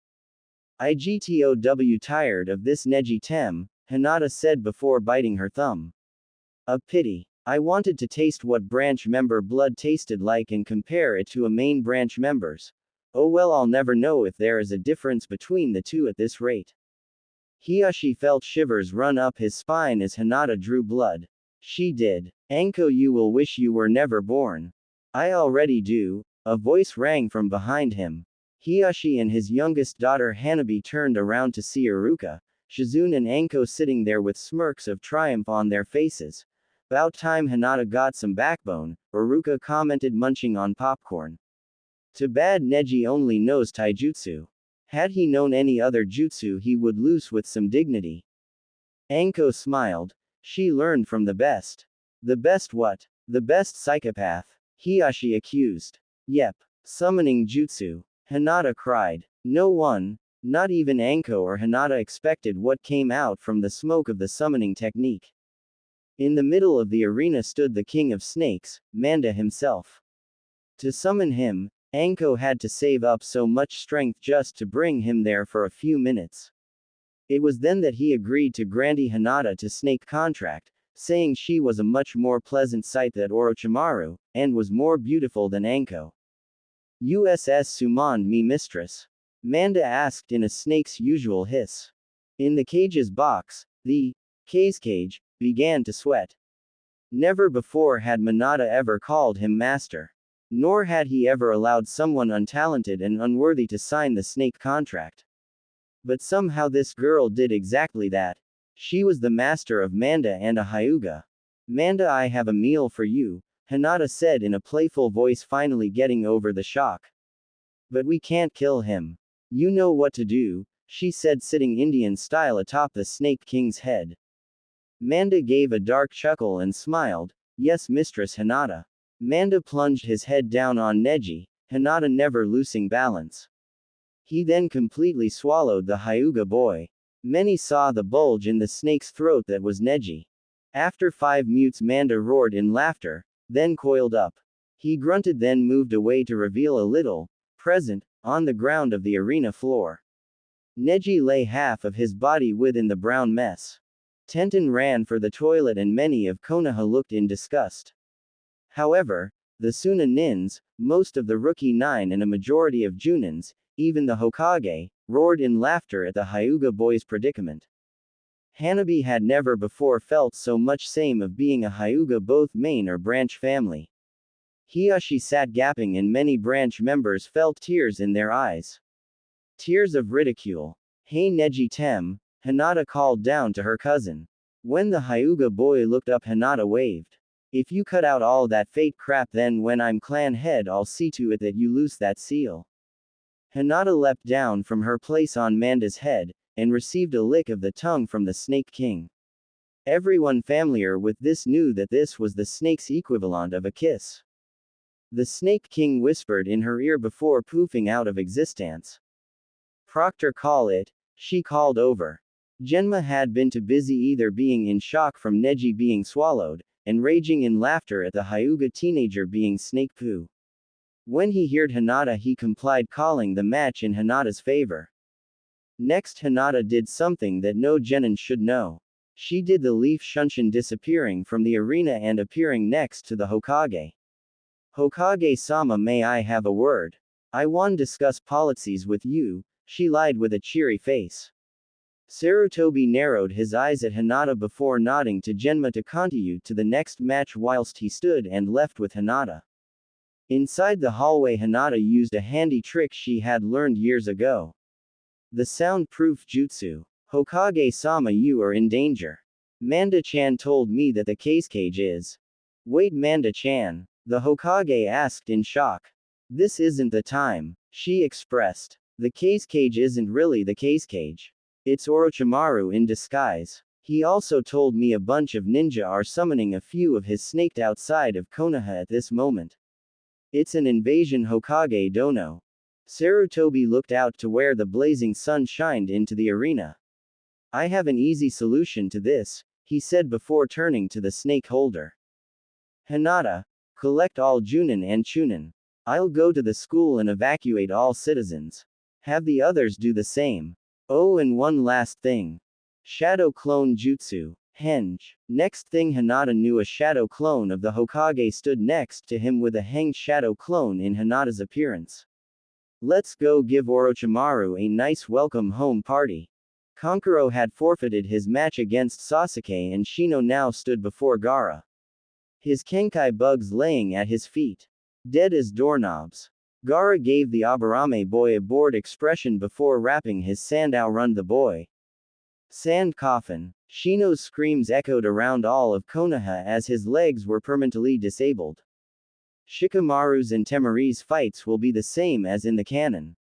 IGTOW tired of this Neji Tem, Hinata said before biting her thumb. A pity. I wanted to taste what branch member blood tasted like and compare it to a main branch member's. Oh well, I'll never know if there is a difference between the two at this rate. Hiashi felt shivers run up his spine as Hinata drew blood. She did. Anko, you will wish you were never born. I already do, a voice rang from behind him. Hiashi and his youngest daughter Hanabi turned around to see Iruka, Shizune and Anko sitting there with smirks of triumph on their faces. About time Hinata got some backbone, Iruka commented, munching on popcorn. Too bad Neji only knows taijutsu. Had he known any other jutsu he would lose with some dignity. Anko smiled. She learned from the best. The best what? The best psychopath, Hiashi accused. Yep. Summoning jutsu. Hinata cried. No one, not even Anko or Hinata, expected what came out from the smoke of the summoning technique. In the middle of the arena stood the king of snakes, Manda himself. To summon him, Anko had to save up so much strength just to bring him there for a few minutes. It was then that he agreed to grant Hinata to snake contract, saying she was a much more pleasant sight than Orochimaru, and was more beautiful than Anko. USS summoned me, mistress? Manda asked in a snake's usual hiss. In the cage's box, the cage began to sweat. Never before had Minata ever called him master. Nor had he ever allowed someone untalented and unworthy to sign the snake contract. But somehow this girl did exactly that. She was the master of Manda and a Hyuga. Manda, I have a meal for you, Hinata said in a playful voice, finally getting over the shock. But we can't kill him. You know what to do, she said, sitting Indian style atop the Snake King's head. Manda gave a dark chuckle and smiled. Yes, Mistress Hinata. Manda plunged his head down on Neji, Hinata never losing balance. He then completely swallowed the Hyuga boy. Many saw the bulge in the snake's throat that was Neji. After 5 mutes, Manda roared in laughter, then coiled up. He grunted, then moved away to reveal a little present on the ground of the arena floor. Neji lay, half of his body within the brown mess. Tenten ran for the toilet and many of Konoha looked in disgust. However, the Suninins, most of the Rookie 9 and a majority of Junins, even the Hokage, roared in laughter at the Hyuga boy's predicament. Hanabi had never before felt so much shame of being a Hyuga, both main or branch family. Hiashi sat gapping and many branch members felt tears in their eyes. Tears of ridicule. Hey Neji Tem, Hinata called down to her cousin. When the Hyuga boy looked up, Hinata waved. If you cut out all that fake crap, then when I'm clan head I'll see to it that you lose that seal. Hinata leapt down from her place on Manda's head, and received a lick of the tongue from the Snake King. Everyone familiar with this knew that this was the snake's equivalent of a kiss. The Snake King whispered in her ear before poofing out of existence. Proctor, call it, she called over. Genma had been too busy either being in shock from Neji being swallowed, and raging in laughter at the Hyuga teenager being snake poo. When he heard Hinata, he complied, calling the match in Hinata's favor. Next, Hinata did something that no genin should know. She did the leaf shunshin, disappearing from the arena and appearing next to the Hokage. Hokage-sama, may I have a word? I want to discuss policies with you, she lied with a cheery face. Sarutobi narrowed his eyes at Hinata before nodding to Genma to continue to the next match whilst he stood and left with Hinata. Inside the hallway, Hinata used a handy trick she had learned years ago. The soundproof jutsu. Hokage-sama, you are in danger. Manda-chan told me that the cage is. Wait, Manda-chan? The Hokage asked in shock. This isn't the time, she expressed. The cage isn't really the cage. It's Orochimaru in disguise. He also told me a bunch of ninja are summoning a few of his snaked outside of Konoha at this moment. It's an invasion Hokage dono. Sarutobi looked out to where the blazing sun shined into the arena. I have an easy solution to this, he said before turning to the snake holder. Hinata, collect all Junin and Chunin. I'll go to the school and evacuate all citizens. Have the others do the same. Oh, and one last thing. Shadow clone jutsu. Henge. Next thing Hinata knew, a shadow clone of the Hokage stood next to him with a hanged shadow clone in Hinata's appearance. Let's go give Orochimaru a nice welcome home party. Kankuro had forfeited his match against Sasuke and Shino now stood before Gaara. His Kenkai bugs laying at his feet. Dead as doorknobs. Gaara gave the Aburame boy a bored expression before rapping his sandao run the boy. Sand coffin. Shino's screams echoed around all of Konoha as his legs were permanently disabled. Shikamaru's and Temari's fights will be the same as in the canon.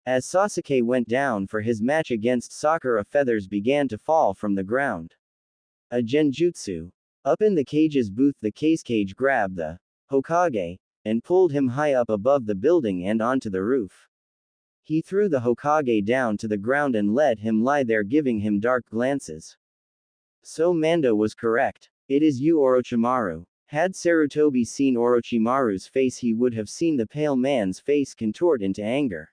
As Sasuke went down for his match against Sakura, feathers began to fall from the ground. A genjutsu. Up in the cage's booth, the cage grabbed the Hokage and pulled him high up above the building and onto the roof. He threw the Hokage down to the ground and let him lie there, giving him dark glances. So Manda was correct. It is you, Orochimaru. Had Sarutobi seen Orochimaru's face, he would have seen the pale man's face contort into anger.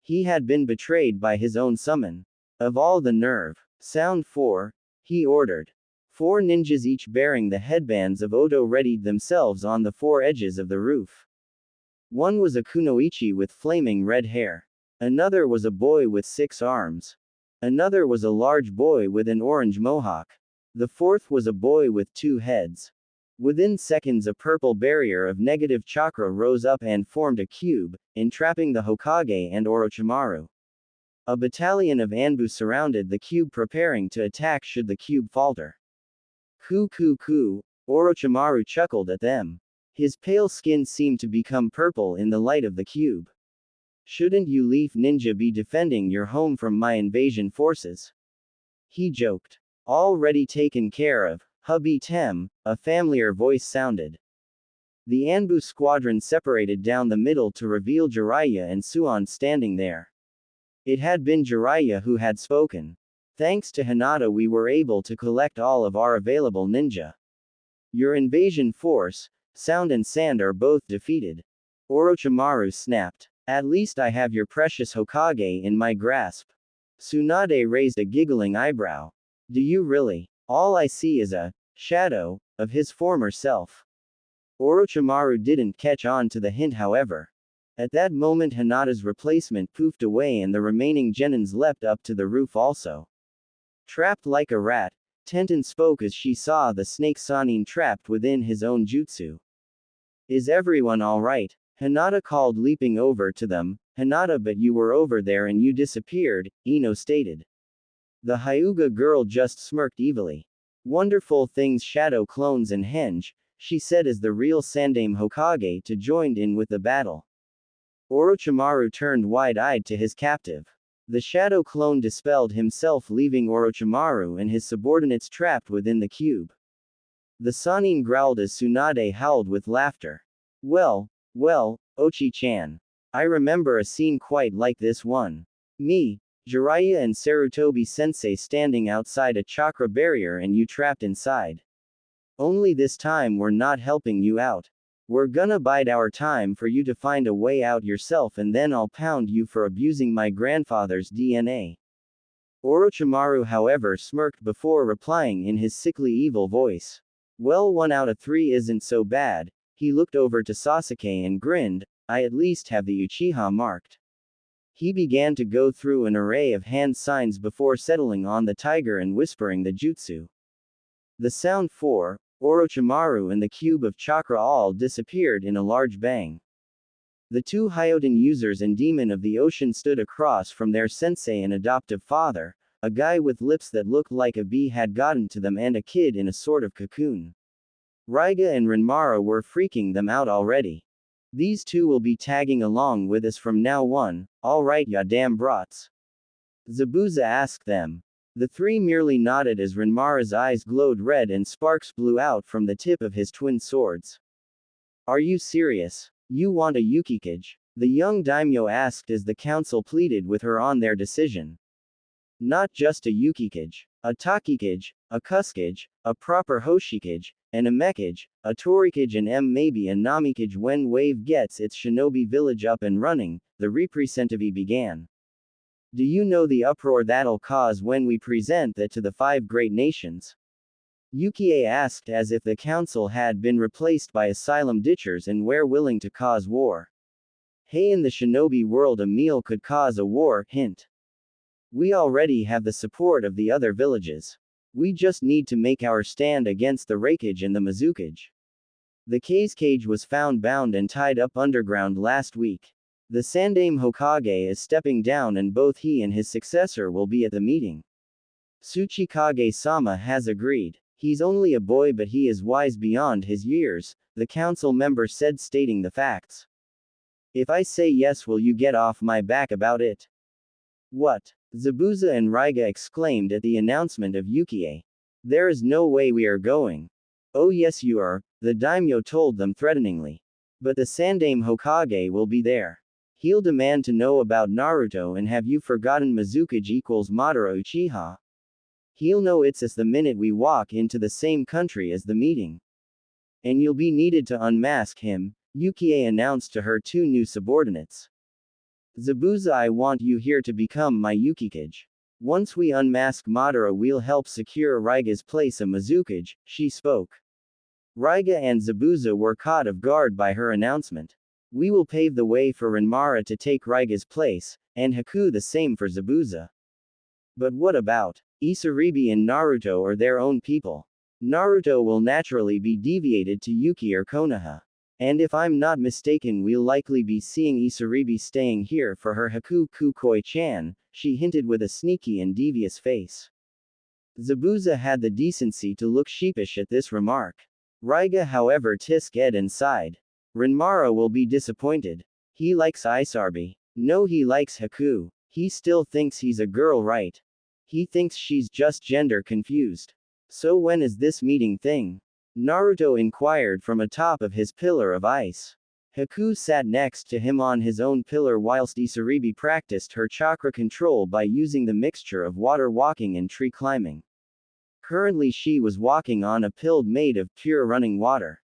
He had been betrayed by his own summon. Of all the nerve. Sound 4, he ordered. 4 ninjas, each bearing the headbands of Odo, readied themselves on the 4 edges of the roof. One was a kunoichi with flaming red hair. Another was a boy with 6 arms. Another was a large boy with an orange mohawk. The 4th was a boy with 2 heads. Within seconds, a purple barrier of negative chakra rose up and formed a cube, entrapping the Hokage and Orochimaru. A battalion of Anbu surrounded the cube, preparing to attack should the cube falter. Ku. Orochimaru chuckled at them. His pale skin seemed to become purple in the light of the cube. Shouldn't you Leaf Ninja be defending your home from my invasion forces? He joked. Already taken care of, hubby Tem, a familiar voice sounded. The Anbu squadron separated down the middle to reveal Jiraiya and Suon standing there. It had been Jiraiya who had spoken. Thanks to Hinata, we were able to collect all of our available ninja. Your invasion force, Sound and Sand, are both defeated. Orochimaru snapped. At least I have your precious Hokage in my grasp. Tsunade raised a giggling eyebrow. Do you really? All I see is a shadow of his former self. Orochimaru didn't catch on to the hint, however. At that moment, Hinata's replacement poofed away and the remaining genins leapt up to the roof also. Trapped like a rat, Tenten spoke as she saw the snake Sanin trapped within his own jutsu. Is everyone alright? Hinata called, leaping over to them. Hinata, but you were over there and you disappeared, Ino stated. The Hyuga girl just smirked evilly. Wonderful things, shadow clones and henge, she said as the real Sandaime Hokage to joined in with the battle. Orochimaru turned wide-eyed to his captive. The shadow clone dispelled himself, leaving Orochimaru and his subordinates trapped within the cube. The Sanin growled as Tsunade howled with laughter. Well, Ochi-chan. I remember a scene quite like this one. Me, Jiraiya and Sarutobi sensei standing outside a chakra barrier and you trapped inside. Only this time we're not helping you out. We're gonna bide our time for you to find a way out yourself, and then I'll pound you for abusing my grandfather's DNA. Orochimaru, however, smirked before replying in his sickly evil voice. Well, 1 out of 3 isn't so bad. He looked over to Sasuke and grinned. I at least have the Uchiha marked. He began to go through an array of hand signs before settling on the tiger and whispering the jutsu. The sound 4, Orochimaru and the cube of chakra all disappeared in a large bang. The two Hyoden users and demon of the ocean stood across from their sensei and adoptive father, a guy with lips that looked like a bee had gotten to them and a kid in a sort of cocoon. Raiga and Renmara were freaking them out already. These two will be tagging along with us from now on, alright ya damn brats. Zabuza asked them. The three merely nodded as Renmara's eyes glowed red and sparks blew out from the tip of his twin swords. Are you serious? You want a Yukikage? The young daimyo asked as the council pleaded with her on their decision. Not just a Yukikage, a Takikage, a Kuskage, a proper Hoshikage, and a Mekage, a Torikage and maybe a Namikage. When Wave gets its shinobi village up and running, the representative began. Do you know the uproar that'll cause when we present that to the 5 great nations? Yukie asked as if the council had been replaced by asylum ditchers and were willing to cause war. Hey, in the shinobi world a meal could cause a war, hint. We already have the support of the other villages. We just need to make our stand against the Raikage and the Mizukage. The Kazekage was found bound and tied up underground last week. The Sandaime Hokage is stepping down and both he and his successor will be at the meeting. Tsuchikage-sama has agreed. He's only a boy but he is wise beyond his years, the council member said, stating the facts. If I say yes, will you get off my back about it? What? Zabuza and Raiga exclaimed at the announcement of Yukie. There is no way we are going. Oh yes you are, the daimyo told them threateningly. But the Sandaime Hokage will be there. He'll demand to know about Naruto, and have you forgotten Mizukage equals Madara Uchiha? He'll know it's us the minute we walk into the same country as the meeting. And you'll be needed to unmask him, Yukie announced to her 2 new subordinates. Zabuza, I want you here to become my Yukikage. Once we unmask Madara we'll help secure Raiga's place a Mizukage, she spoke. Raiga and Zabuza were caught off guard by her announcement. We will pave the way for Renmara to take Raiga's place, and Haku the same for Zabuza. But what about Isaribi and Naruto or their own people? Naruto will naturally be deviated to Yuki or Konoha. And if I'm not mistaken we'll likely be seeing Isaribi staying here for her Haku Kukoi-chan, she hinted with a sneaky and devious face. Zabuza had the decency to look sheepish at this remark. Raiga however tisked and sighed. Renmara will be disappointed. He likes Isaribi. No, he likes Haku. He still thinks he's a girl, right? He thinks she's just gender confused. So when is this meeting thing? Naruto inquired from atop of his pillar of ice. Haku sat next to him on his own pillar whilst Isaribi practiced her chakra control by using the mixture of water walking and tree climbing. Currently she was walking on a pill made of pure running water.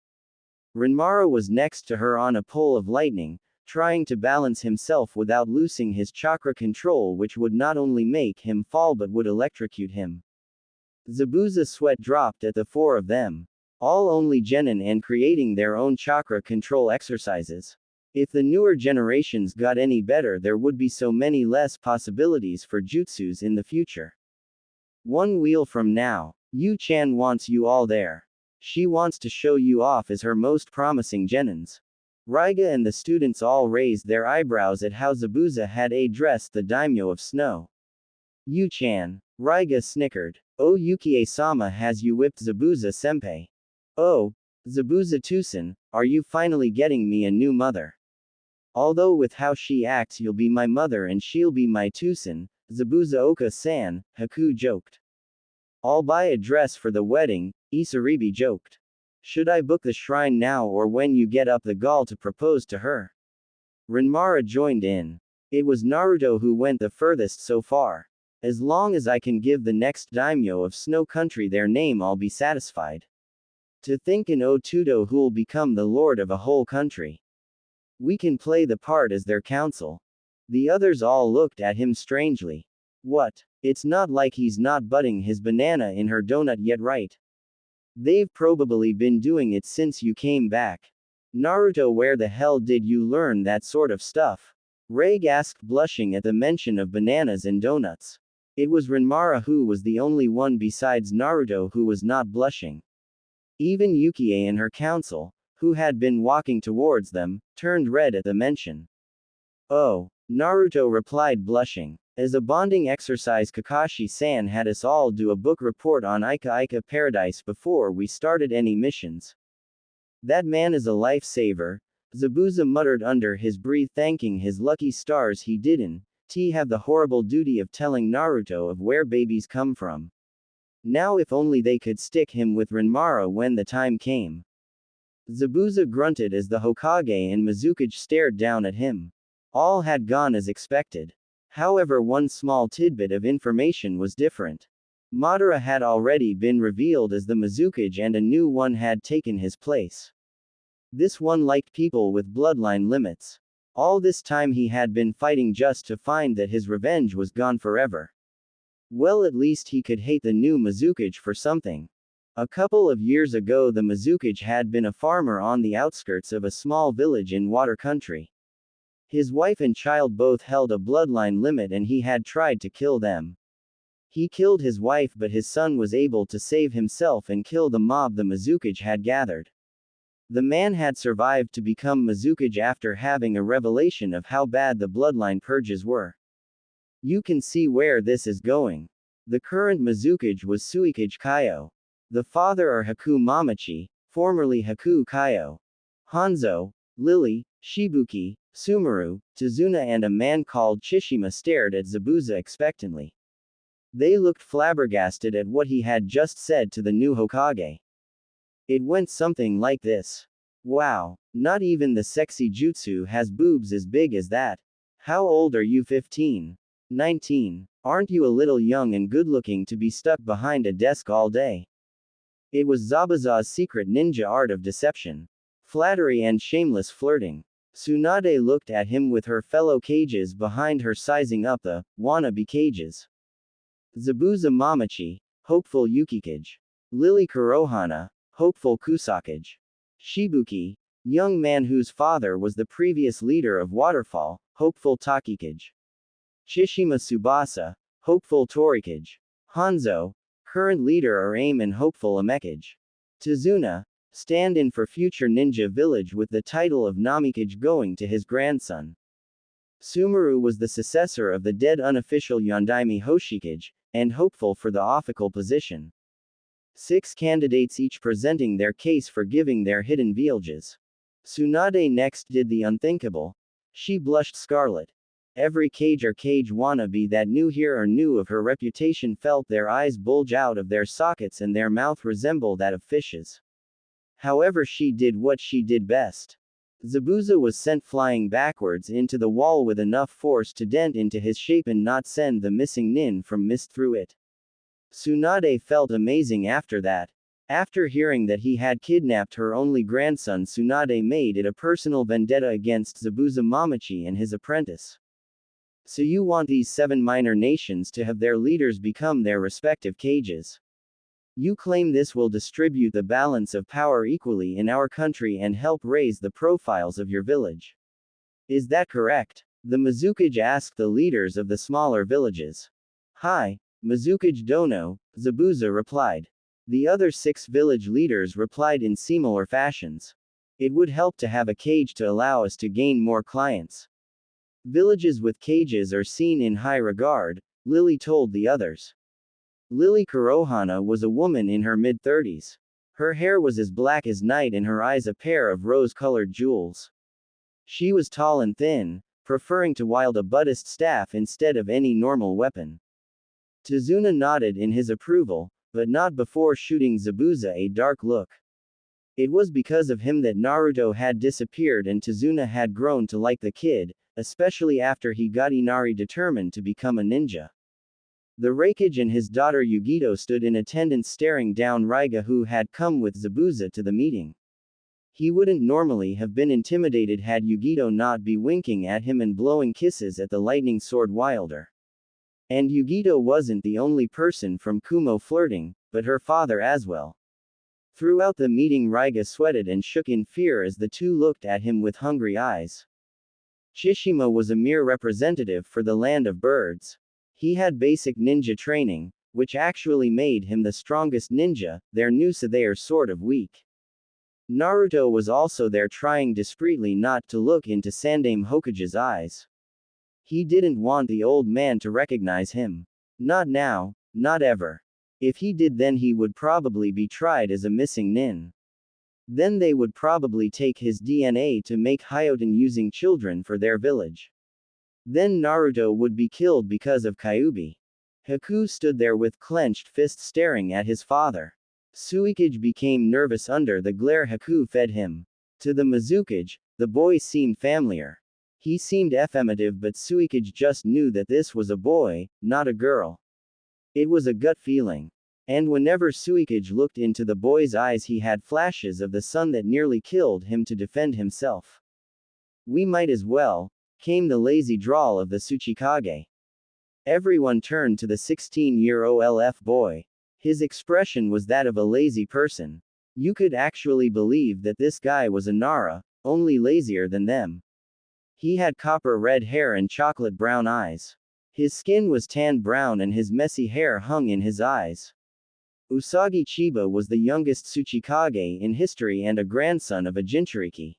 Renmara was next to her on a pole of lightning, trying to balance himself without losing his chakra control, which would not only make him fall but would electrocute him. Zabuza's sweat dropped at the 4 of them. All only genin and creating their own chakra control exercises. If the newer generations got any better there would be so many less possibilities for jutsus in the future. 1 wheel from now, Yu-chan wants you all there. She wants to show you off as her most promising genins. Raiga and the students all raised their eyebrows at how Zabuza had addressed the daimyo of snow. Yu-chan. Raiga snickered. Oh, Yukie-sama has you whipped Zabuza-senpai. Oh, Zabuza-tusen, are you finally getting me a new mother? Although with how she acts you'll be my mother and she'll be my tusen, Zabuza-oka-san, Haku joked. I'll buy a dress for the wedding, Isaribi joked. Should I book the shrine now or when you get up the gall to propose to her? Renmara joined in. It was Naruto who went the furthest so far. As long as I can give the next daimyo of Snow Country their name I'll be satisfied. To think an Otudo who'll become the lord of a whole country. We can play the part as their council. The others all looked at him strangely. What? It's not like he's not butting his banana in her donut yet, right? They've probably been doing it since you came back. Naruto, where the hell did you learn that sort of stuff? Reg asked, blushing at the mention of bananas and donuts. It was Renmara who was the only one besides Naruto who was not blushing. Even Yukie and her council, who had been walking towards them, turned red at the mention. Oh, Naruto replied, blushing. As a bonding exercise, Kakashi-san had us all do a book report on Ika Ika Paradise before we started any missions. That man is a lifesaver, Zabuza muttered under his breath, thanking his lucky stars he didn't have the horrible duty of telling Naruto of where babies come from. Now if only they could stick him with Renmara when the time came. Zabuza grunted as the Hokage and Mizukage stared down at him. All had gone as expected. However, one small tidbit of information was different. Madara had already been revealed as the Mizukage and a new one had taken his place. This one liked people with bloodline limits. All this time he had been fighting just to find that his revenge was gone forever. Well, at least he could hate the new Mizukage for something. A couple of years ago the Mizukage had been a farmer on the outskirts of a small village in water country. His wife and child both held a bloodline limit and he had tried to kill them. He killed his wife, but his son was able to save himself and kill the mob the Mizukage had gathered. The man had survived to become Mizukage after having a revelation of how bad the bloodline purges were. You can see where this is going. The current Mizukage was Suikage Kaio. The father are Haku Mamachi, formerly Haku Kaio. Hanzo, Lily, Shibuki, Sumeru, Tazuna and a man called Chishima stared at Zabuza expectantly. They looked flabbergasted at what he had just said to the new Hokage. It went something like this. Wow, not even the sexy jutsu has boobs as big as that. How old are you? 15? 19? Aren't you a little young and good-looking to be stuck behind a desk all day? It was Zabuza's secret ninja art of deception. Flattery and shameless flirting. Tsunade looked at him with her fellow cages behind her, sizing up the wannabe cages. Zabuza Mamachi, hopeful Yukikage. Lily Kurohana, hopeful Kusakage. Shibuki, young man whose father was the previous leader of Waterfall, hopeful Takikage. Chishima Tsubasa, hopeful Torikage. Hanzo, current leader or aim and hopeful Amekage. Tazuna, stand-in for future ninja village with the title of Namikage going to his grandson. Sumeru was the successor of the dead unofficial Yondaime Hoshikage, and hopeful for the official position. 6 candidates each presenting their case for giving their hidden villages. Tsunade next did the unthinkable. She blushed scarlet. Every cage or cage wannabe that knew her or knew of her reputation felt their eyes bulge out of their sockets and their mouth resemble that of fishes. However, she did what she did best. Zabuza was sent flying backwards into the wall with enough force to dent into his shape and not send the missing nin from mist through it. Tsunade felt amazing after that. After hearing that he had kidnapped her only grandson, Tsunade made it a personal vendetta against Zabuza Mamachi and his apprentice. So you want these 7 minor nations to have their leaders become their respective cages. You claim this will distribute the balance of power equally in our country and help raise the profiles of your village. Is that correct? The Mizukage asked the leaders of the smaller villages. Hi, Mizukage Dono, Zabuza replied. The other 6 village leaders replied in similar fashions. It would help to have a cage to allow us to gain more clients. Villages with cages are seen in high regard, Lily told the others. Lily Kurohana was a woman in her mid-30s. Her hair was as black as night and her eyes a pair of rose-colored jewels. She was tall and thin, preferring to wield a Buddhist staff instead of any normal weapon. Tazuna nodded in his approval, but not before shooting Zabuza a dark look. It was because of him that Naruto had disappeared and Tazuna had grown to like the kid, especially after he got Inari determined to become a ninja. The Raikage and his daughter Yugito stood in attendance staring down Raiga, who had come with Zabuza to the meeting. He wouldn't normally have been intimidated had Yugito not be winking at him and blowing kisses at the lightning sword wielder. And Yugito wasn't the only person from Kumo flirting, but her father as well. Throughout the meeting Raiga sweated and shook in fear as the two looked at him with hungry eyes. Chishima was a mere representative for the land of birds. He had basic ninja training, which actually made him the strongest ninja. Their knew so they are sort of weak. Naruto was also there trying discreetly not to look into Sandaime Hokage's eyes. He didn't want the old man to recognize him. Not now, not ever. If he did, then he would probably be tried as a missing nin. Then they would probably take his DNA to make Hyoten using children for their village. Then Naruto would be killed because of Kyuubi. Haku stood there with clenched fists staring at his father. Suikage became nervous under the glare Haku fed him. To the Mizukage, the boy seemed familiar. He seemed effeminative, but Suikage just knew that this was a boy, not a girl. It was a gut feeling. And whenever Suikage looked into the boy's eyes, he had flashes of the sun that nearly killed him to defend himself. We might as well, came the lazy drawl of the Tsuchikage. Everyone turned to the 16-year-old boy. His expression was that of a lazy person. You could actually believe that this guy was a Nara, only lazier than them. He had copper red hair and chocolate brown eyes. His skin was tan brown and his messy hair hung in his eyes. Usagi Chiba was the youngest Tsuchikage in history and a grandson of a Jinchuriki.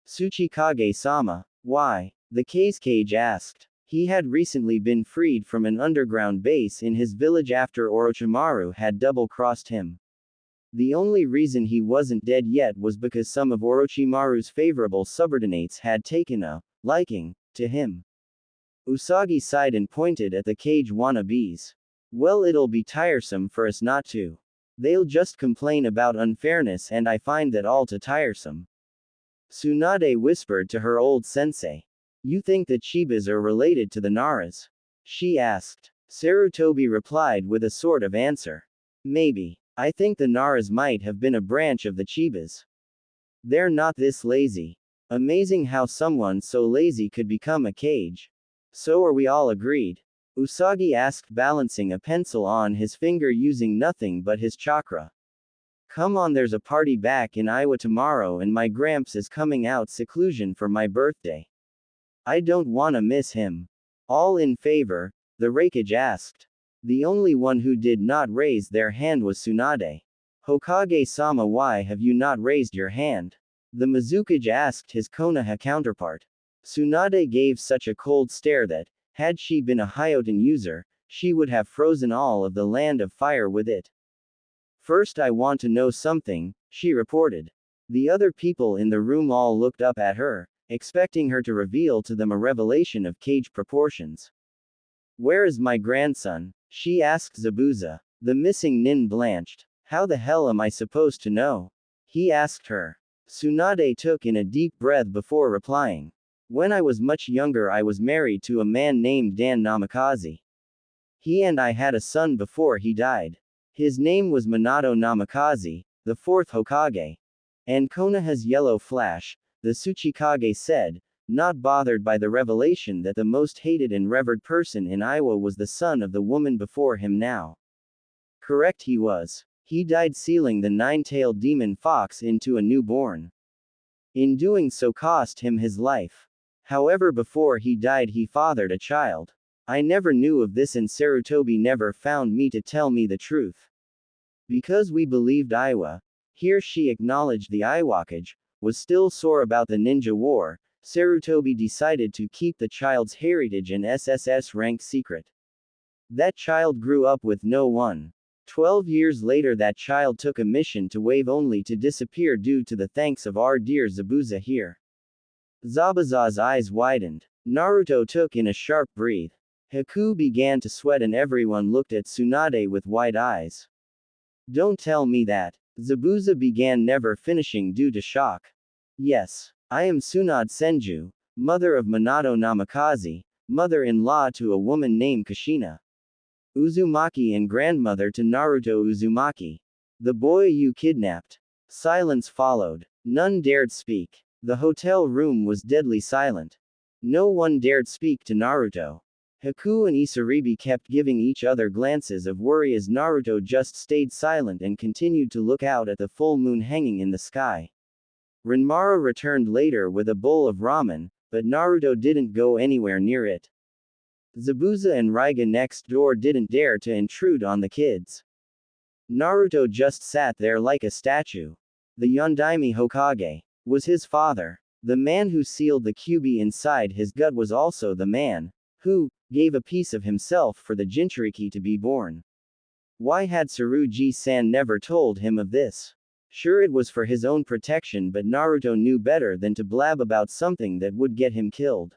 Tsuchikage-sama, why? The Kazekage asked. He had recently been freed from an underground base in his village after Orochimaru had double-crossed him. The only reason he wasn't dead yet was because some of Orochimaru's favorable subordinates had taken a liking to him. Usagi sighed and pointed at the cage wannabes. Well, it'll be tiresome for us not to. They'll just complain about unfairness, and I find that all too tiresome. Tsunade whispered to her old sensei. You think the Chibas are related to the Naras? She asked. Sarutobi replied with a sort of answer. Maybe. I think the Naras might have been a branch of the Chibas. They're not this lazy. Amazing how someone so lazy could become a kage. So are we all agreed? Usagi asked, balancing a pencil on his finger using nothing but his chakra. Come on, there's a party back in Iowa tomorrow and my Gramps is coming out seclusion for my birthday. I don't wanna miss him. All in favor? The Raikage asked. The only one who did not raise their hand was Tsunade. Hokage-sama, why have you not raised your hand? The Mizukage asked his Konoha counterpart. Tsunade gave such a cold stare that, had she been a Hyoten user, she would have frozen all of the land of fire with it. First, I want to know something, she reported. The other people in the room all looked up at her, expecting her to reveal to them a revelation of cage proportions. Where is my grandson? She asked Zabuza. The missing nin blanched. How the hell am I supposed to know? He asked her. Tsunade took in a deep breath before replying. When I was much younger, I was married to a man named Dan Namikaze. He and I had a son before he died. His name was Minato Namikaze, the fourth Hokage. And Konoha's yellow flash, the Tsuchikage said, not bothered by the revelation that the most hated and revered person in Iowa was the son of the woman before him now. Correct, he was. He died sealing the nine-tailed demon fox into a newborn. In doing so cost him his life. However, before he died he fathered a child. I never knew of this and Sarutobi never found me to tell me the truth. Because we believed Iowa, here she acknowledged the Iwakage, was still sore about the ninja war, Sarutobi decided to keep the child's heritage and SSS rank secret. That child grew up with no one. 12 years later that child took a mission to wave only to disappear due to the thanks of our dear Zabuza here. Zabuza's eyes widened. Naruto took in a sharp breath. Haku began to sweat and everyone looked at Tsunade with wide eyes. Don't tell me that. Zabuza began, never finishing due to shock. Yes. I am Tsunade Senju, mother of Minato Namikaze, mother-in-law to a woman named Kushina Uzumaki and grandmother to Naruto Uzumaki. The boy you kidnapped. Silence followed. None dared speak. The hotel room was deadly silent. No one dared speak to Naruto. Haku and Isaribi kept giving each other glances of worry as Naruto just stayed silent and continued to look out at the full moon hanging in the sky. Renmara returned later with a bowl of ramen, but Naruto didn't go anywhere near it. Zabuza and Raiga next door didn't dare to intrude on the kids. Naruto just sat there like a statue. The Yondaime Hokage was his father. The man who sealed the Kyuubi inside his gut was also the man who gave a piece of himself for the Jinchuriki to be born. Why had Tsurugi-san never told him of this? Sure, it was for his own protection, but Naruto knew better than to blab about something that would get him killed.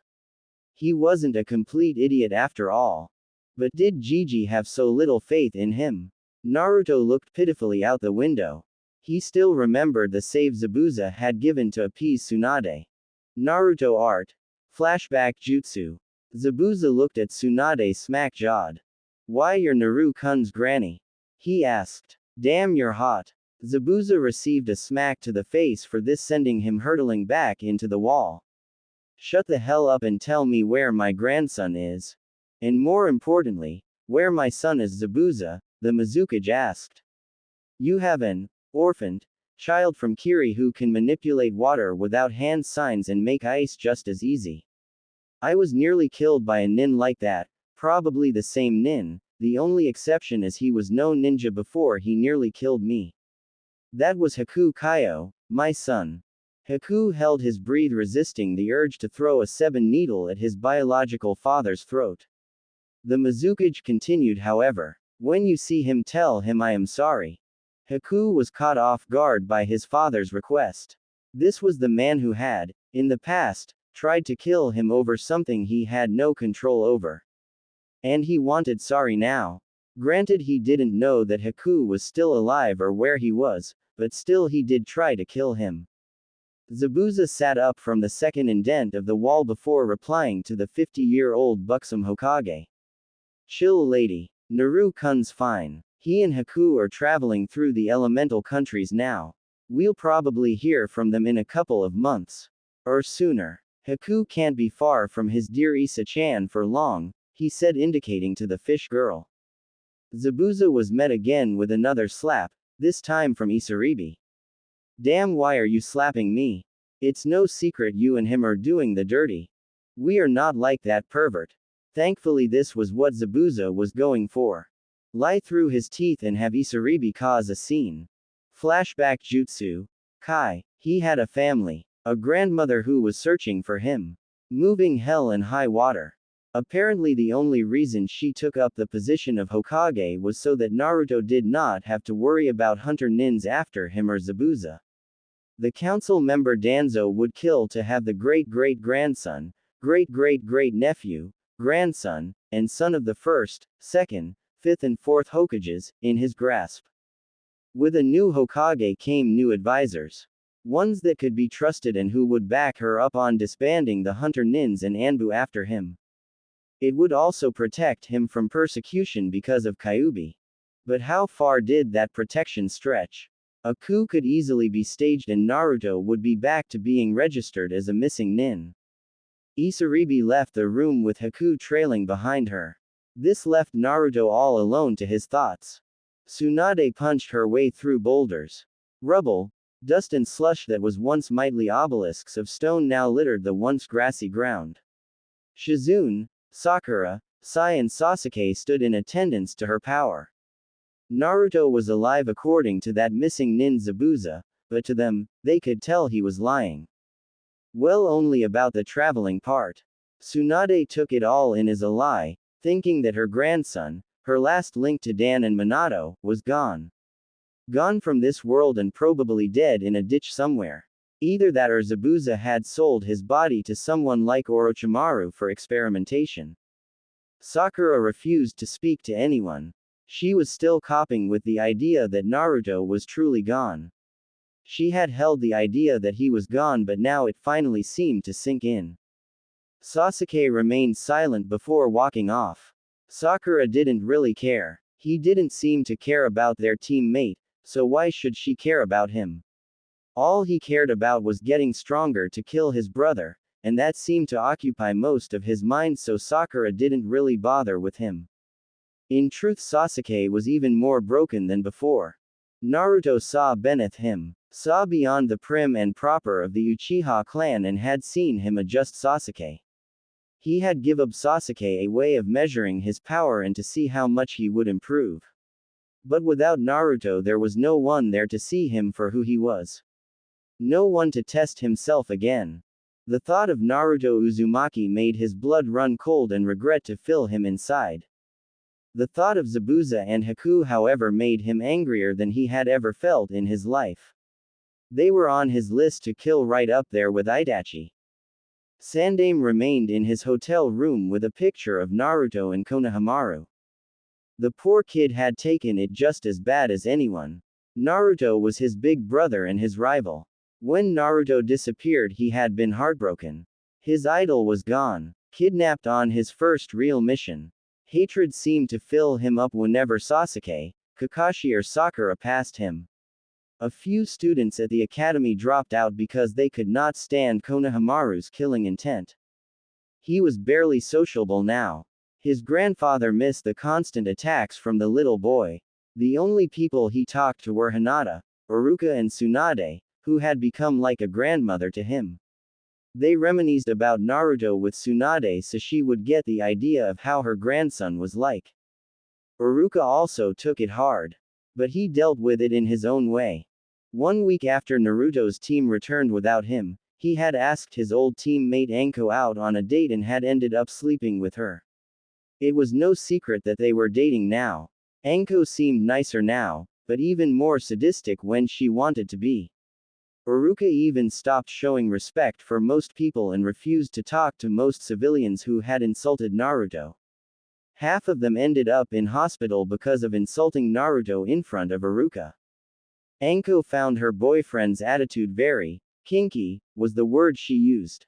He wasn't a complete idiot after all. But did Gigi have so little faith in him? Naruto looked pitifully out the window. He still remembered the save Zabuza had given to appease Tsunade. Naruto art. Flashback jutsu. Zabuza looked at Tsunade smack-jawed. Why, you're Naru-kun's granny? He asked. Damn, you're hot. Zabuza received a smack to the face for this, sending him hurtling back into the wall. Shut the hell up and tell me where my grandson is. And more importantly, where my son is. Zabuza, the Mizukage asked. You have an orphaned child from Kiri who can manipulate water without hand signs and make ice just as easy. I was nearly killed by a nin like that, probably the same nin, the only exception is he was no ninja before he nearly killed me. That was Haku Kaio, my son. Haku held his breath, resisting the urge to throw a 7-needle at his biological father's throat. The Mizukage continued, however. When you see him, tell him I am sorry. Haku was caught off guard by his father's request. This was the man who had, in the past, tried to kill him over something he had no control over. And he wanted sorry now. Granted, he didn't know that Haku was still alive or where he was, but still he did try to kill him. Zabuza sat up from the second indent of the wall before replying to the 50-year-old buxom Hokage. Chill, lady. Naru-kun's fine. He and Haku are traveling through the elemental countries now. We'll probably hear from them in a couple of months. Or sooner. Haku can't be far from his dear Isa-chan for long, he said, indicating to the fish girl. Zabuza was met again with another slap, this time from Isaribi. Damn, why are you slapping me? It's no secret you and him are doing the dirty. We are not like that pervert. Thankfully, this was what Zabuza was going for. Lie through his teeth and have Isaribi cause a scene. Flashback jutsu. Kai. He had a family. A grandmother who was searching for him. Moving hell and high water. Apparently the only reason she took up the position of Hokage was so that Naruto did not have to worry about hunter nins after him or Zabuza. The council member Danzo would kill to have the great-great-grandson, great-great-great-nephew, grandson, and son of the first, second, fifth and fourth Hokages, in his grasp. With a new Hokage came new advisors. Ones that could be trusted and who would back her up on disbanding the hunter nins and Anbu after him. It would also protect him from persecution because of Kyuubi. But how far did that protection stretch? A coup could easily be staged and Naruto would be back to being registered as a missing nin. Isaribi left the room with Haku trailing behind her. This left Naruto all alone to his thoughts. Tsunade punched her way through boulders. Rubble, dust and slush that was once mighty obelisks of stone now littered the once grassy ground. Shizune, Sakura, Sai and Sasuke stood in attendance to her power. Naruto was alive according to that missing nin Zabuza, but to them, they could tell he was lying. Well, only about the traveling part. Tsunade took it all in as a lie, thinking that her grandson, her last link to Dan and Minato, was gone. Gone from this world and probably dead in a ditch somewhere. Either that or Zabuza had sold his body to someone like Orochimaru for experimentation. Sakura refused to speak to anyone. She was still coping with the idea that Naruto was truly gone. She had held the idea that he was gone, but now it finally seemed to sink in. Sasuke remained silent before walking off. Sakura didn't really care. He didn't seem to care about their teammate, so why should she care about him? All he cared about was getting stronger to kill his brother, and that seemed to occupy most of his mind, so Sakura didn't really bother with him. In truth, Sasuke was even more broken than before. Naruto saw beneath him, saw beyond the prim and proper of the Uchiha clan and had seen him adjust Sasuke. He had give up Sasuke a way of measuring his power and to see how much he would improve. But without Naruto there was no one there to see him for who he was. No one to test himself again. The thought of Naruto Uzumaki made his blood run cold and regret to fill him inside. The thought of Zabuza and Haku however made him angrier than he had ever felt in his life. They were on his list to kill right up there with Itachi. Sandaime remained in his hotel room with a picture of Naruto and Konohamaru. The poor kid had taken it just as bad as anyone. Naruto was his big brother and his rival. When Naruto disappeared he had been heartbroken. His idol was gone, kidnapped on his first real mission. Hatred seemed to fill him up whenever Sasuke, Kakashi or Sakura passed him. A few students at the academy dropped out because they could not stand Konohamaru's killing intent. He was barely sociable now. His grandfather missed the constant attacks from the little boy. The only people he talked to were Hinata, Iruka and Tsunade, who had become like a grandmother to him. They reminisced about Naruto with Tsunade so she would get the idea of how her grandson was like. Iruka also took it hard. But he dealt with it in his own way. 1 week after Naruto's team returned without him, he had asked his old teammate Anko out on a date and had ended up sleeping with her. It was no secret that they were dating now. Anko seemed nicer now, but even more sadistic when she wanted to be. Iruka even stopped showing respect for most people and refused to talk to most civilians who had insulted Naruto. Half of them ended up in hospital because of insulting Naruto in front of Iruka. Anko found her boyfriend's attitude very kinky, was the word she used.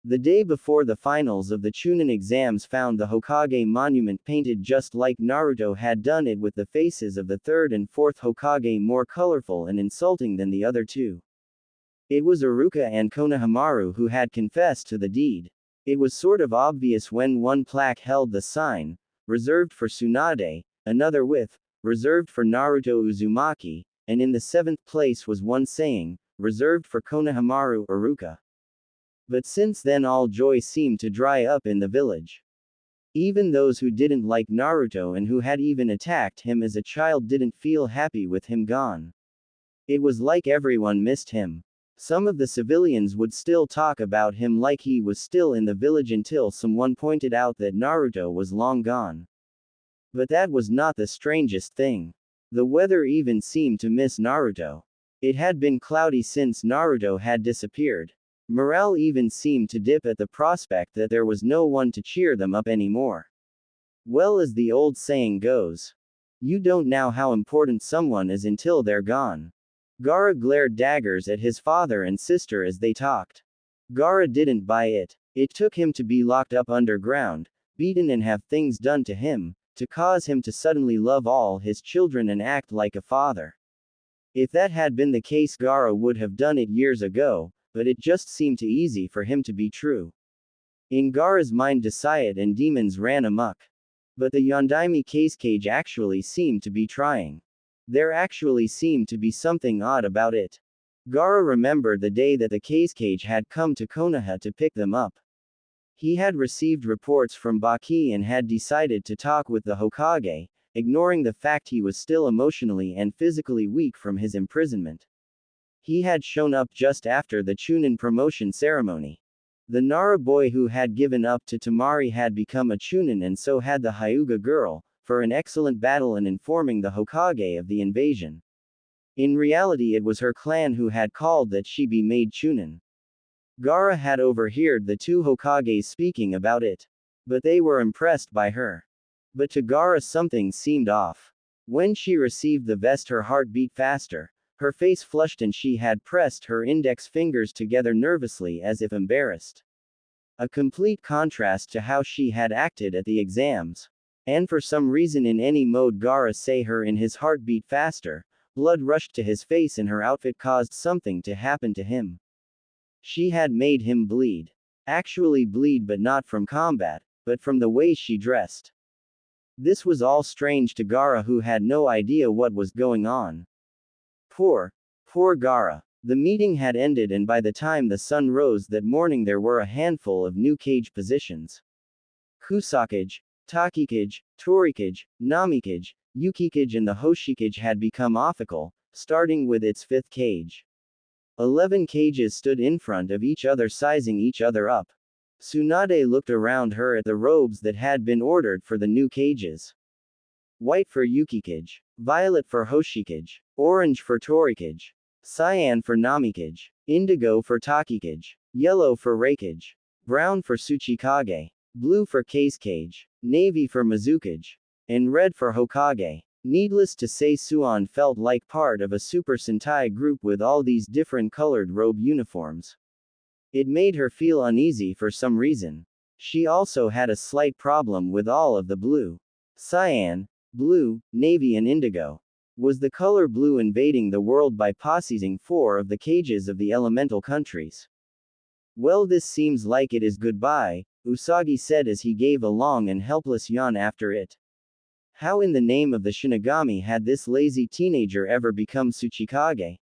The day before the finals of the Chunin exams found the Hokage monument painted just like Naruto had done it, with the faces of the third and fourth Hokage more colorful and insulting than the other two. It was Iruka and Konohamaru who had confessed to the deed. It was sort of obvious when one plaque held the sign, reserved for Tsunade, another with, reserved for Naruto Uzumaki, and in the 7th place was one saying, reserved for Konohamaru Iruka. But since then all joy seemed to dry up in the village. Even those who didn't like Naruto and who had even attacked him as a child didn't feel happy with him gone. It was like everyone missed him. Some of the civilians would still talk about him like he was still in the village until someone pointed out that Naruto was long gone. But that was not the strangest thing. The weather even seemed to miss Naruto. It had been cloudy since Naruto had disappeared. Morale even seemed to dip at the prospect that there was no one to cheer them up anymore. Well, as the old saying goes, you don't know how important someone is until they're gone. Gaara glared daggers at his father and sister as they talked. Gaara didn't buy it. It took him to be locked up underground, beaten and have things done to him, to cause him to suddenly love all his children and act like a father. If that had been the case, Gaara would have done it years ago, but it just seemed too easy for him to be true. In Gaara's mind, Desiat and demons ran amok. But the Yondaime cage actually seemed to be trying. There actually seemed to be something odd about it. Gaara remembered the day that the cage had come to Konoha to pick them up. He had received reports from Baki and had decided to talk with the Hokage, ignoring the fact he was still emotionally and physically weak from his imprisonment. He had shown up just after the Chunin promotion ceremony. The Nara boy who had given up to Temari had become a Chunin, and so had the Hyuga girl, for an excellent battle and informing the Hokage of the invasion. In reality, it was her clan who had called that she be made Chunin. Gaara had overheard the two Hokages speaking about it. But they were impressed by her. But to Gaara something seemed off. When she received the vest her heart beat faster, her face flushed and she had pressed her index fingers together nervously as if embarrassed. A complete contrast to how she had acted at the exams. And for some reason in any mode Gaara say her in his heart beat faster, blood rushed to his face and her outfit caused something to happen to him. She had made him bleed. Actually bleed, but not from combat, but from the way she dressed. This was all strange to Gaara, who had no idea what was going on. Poor Gaara. The meeting had ended, and by the time the sun rose that morning there were a handful of new cage positions. Kusakage, Takikage, Torikage, Namikage, Yukikage and the Hoshikage had become official, starting with its fifth cage. 11 cages stood in front of each other, sizing each other up. Tsunade looked around her at the robes that had been ordered for the new cages. White for Yukikage, violet for Hoshikage, orange for Torikage, cyan for Namikage, indigo for Takikage, yellow for Reikage, brown for Tsuchikage, blue for Kazekage, navy for Mizukage, and red for Hokage. Needless to say, Suan felt like part of a Super Sentai group with all these different colored robe uniforms. It made her feel uneasy for some reason. She also had a slight problem with all of the blue. Cyan, blue, navy and indigo. Was the color blue invading the world by possessing 4 of the cages of the elemental countries? Well, this seems like it is goodbye, Usagi said as he gave a long and helpless yawn after it. How in the name of the Shinigami had this lazy teenager ever become Tsuchikage?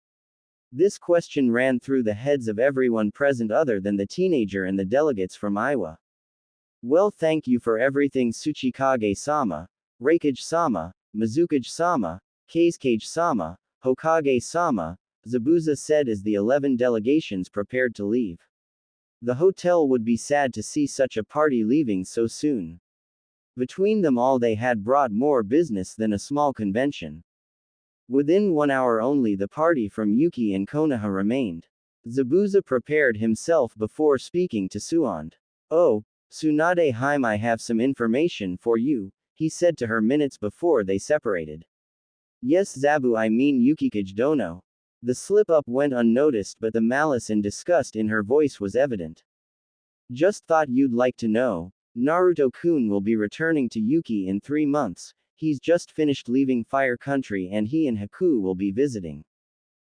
This question ran through the heads of everyone present other than the teenager and the delegates from Iowa. Well, thank you for everything, Tsuchikage-sama, Reikage-sama, Mizukage-sama, Kazekage-sama, Hokage-sama, Zabuza said as the 11 delegations prepared to leave. The hotel would be sad to see such a party leaving so soon. Between them all they had brought more business than a small convention. Within 1 hour only the party from Yuki and Konoha remained. Zabuza prepared himself before speaking to Suand. Oh, Tsunade-hime, I have some information for you, he said to her minutes before they separated. Yes Zabu, I mean Yukikage Dono. The slip-up went unnoticed, but the malice and disgust in her voice was evident. Just thought you'd like to know. Naruto-kun will be returning to Yuki in 3 months. He's just finished leaving Fire Country and he and Haku will be visiting.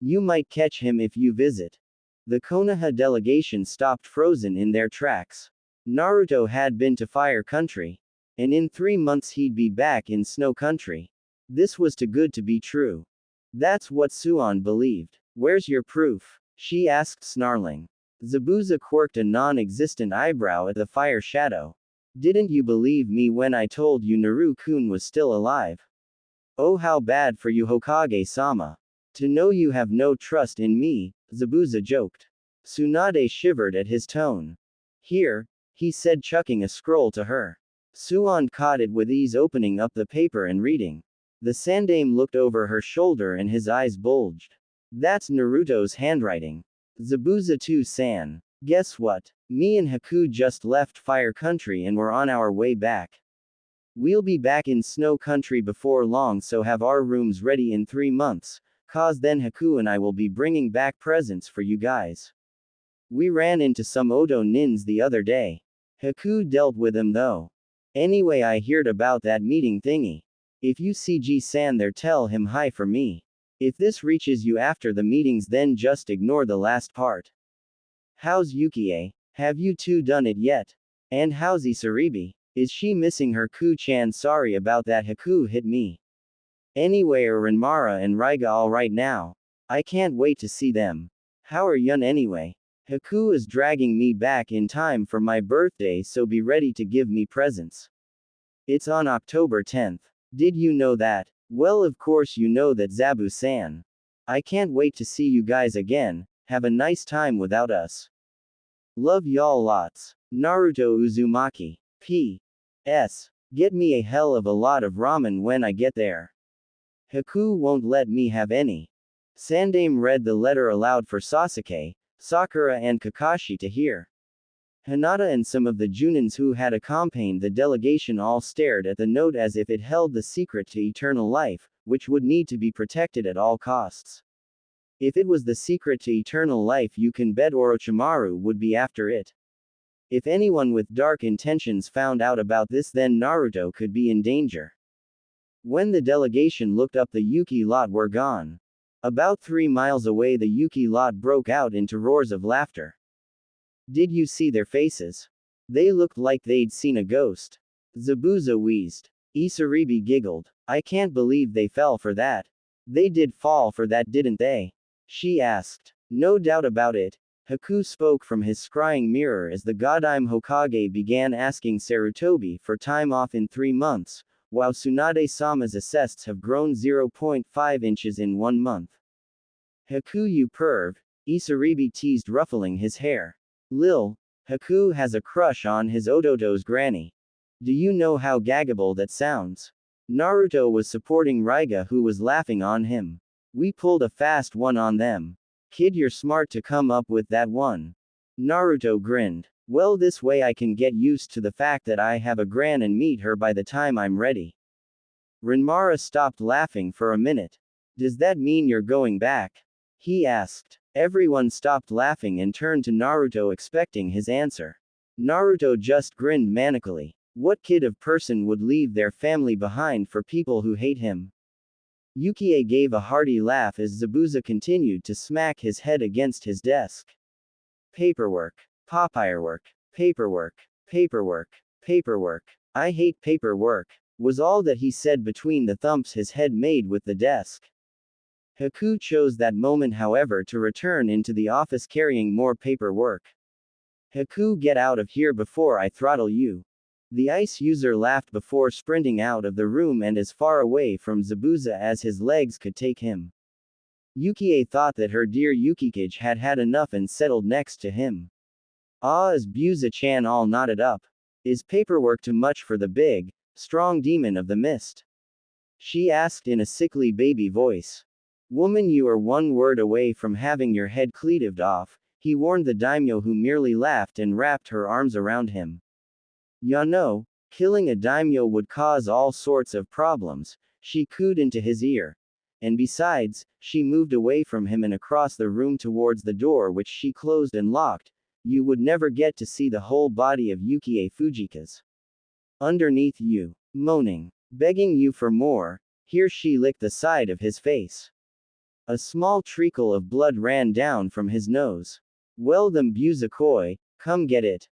You might catch him if you visit. The Konoha delegation stopped frozen in their tracks. Naruto had been to Fire Country. And in 3 months he'd be back in Snow Country. This was too good to be true. That's what Suan believed. Where's your proof? She asked, snarling. Zabuza quirked a non-existent eyebrow at the fire shadow. Didn't you believe me when I told you Naru-kun was still alive? Oh, how bad for you, Hokage-sama. To know you have no trust in me, Zabuza joked. Tsunade shivered at his tone. Here, he said, chucking a scroll to her. Suan caught it with ease, opening up the paper and reading. The Sandame looked over her shoulder and his eyes bulged. That's Naruto's handwriting. Zabuza 2-san. Guess what? Me and Haku just left Fire Country and we're on our way back. We'll be back in Snow Country before long, so have our rooms ready in 3 months, cause then Haku and I will be bringing back presents for you guys. We ran into some Odo nins the other day. Haku dealt with them though. Anyway, I heard about that meeting thingy. If you see G-san there, tell him hi for me. If this reaches you after the meetings, then just ignore the last part. How's Yukie? Have you two done it yet? And how's Isaribi? Is she missing her Ku-chan? Sorry about that, Haku hit me. Anyway, are Renmara and Raiga alright now? I can't wait to see them. How are Yun anyway? Haku is dragging me back in time for my birthday, so be ready to give me presents. It's on October 10th. Did you know that? Well, of course you know that, Zabu-san. I can't wait to see you guys again. Have a nice time without us. Love y'all lots. Naruto Uzumaki. P.S. Get me a hell of a lot of ramen when I get there. Haku won't let me have any. Sandame read the letter aloud for Sasuke, Sakura and Kakashi to hear. Hinata and some of the Junins who had accompanied the delegation all stared at the note as if it held the secret to eternal life, which would need to be protected at all costs. If it was the secret to eternal life, you can bet Orochimaru would be after it. If anyone with dark intentions found out about this, then Naruto could be in danger. When the delegation looked up, the Yuki lot were gone. About 3 miles away, the Yuki lot broke out into roars of laughter. Did you see their faces? They looked like they'd seen a ghost. Zabuza wheezed. Isaribi giggled. I can't believe they fell for that. They did fall for that, didn't they? She asked. No doubt about it. Haku spoke from his scrying mirror as the Godime Hokage began asking Sarutobi for time off in 3 months, while Tsunade-sama's assests have grown 0.5 inches in 1 month. Haku, you perv, Isaribi teased, ruffling his hair. Lil, Haku has a crush on his Ototo's granny. Do you know how gaggable that sounds? Naruto was supporting Raiga, who was laughing on him. We pulled a fast one on them. Kid, you're smart to come up with that one. Naruto grinned. Well, this way I can get used to the fact that I have a gran and meet her by the time I'm ready. Renmara stopped laughing for a minute. Does that mean you're going back? He asked. Everyone stopped laughing and turned to Naruto expecting his answer. Naruto just grinned manically. What kid of person would leave their family behind for people who hate him? Yukie gave a hearty laugh as Zabuza continued to smack his head against his desk. Paperwork. Papirework. Paperwork. Paperwork. Paperwork. I hate paperwork, was all that he said between the thumps his head made with the desk. Haku chose that moment, however, to return into the office carrying more paperwork. Haku, get out of here before I throttle you. The ice user laughed before sprinting out of the room and as far away from Zabuza as his legs could take him. Yukie thought that her dear Yukikage had had enough and settled next to him. Ah, as Buza-chan all knotted up. Is paperwork too much for the big, strong demon of the mist? She asked in a sickly baby voice. Woman, you are one word away from having your head cleaved off, he warned the daimyo, who merely laughed and wrapped her arms around him. Ya know, killing a daimyo would cause all sorts of problems, she cooed into his ear. And besides, she moved away from him and across the room towards the door, which she closed and locked. You would never get to see the whole body of Yukie Fujika's. Underneath you, moaning, begging you for more. Here she licked the side of his face. A small trickle of blood ran down from his nose. Well, them Buzakoi, come get it.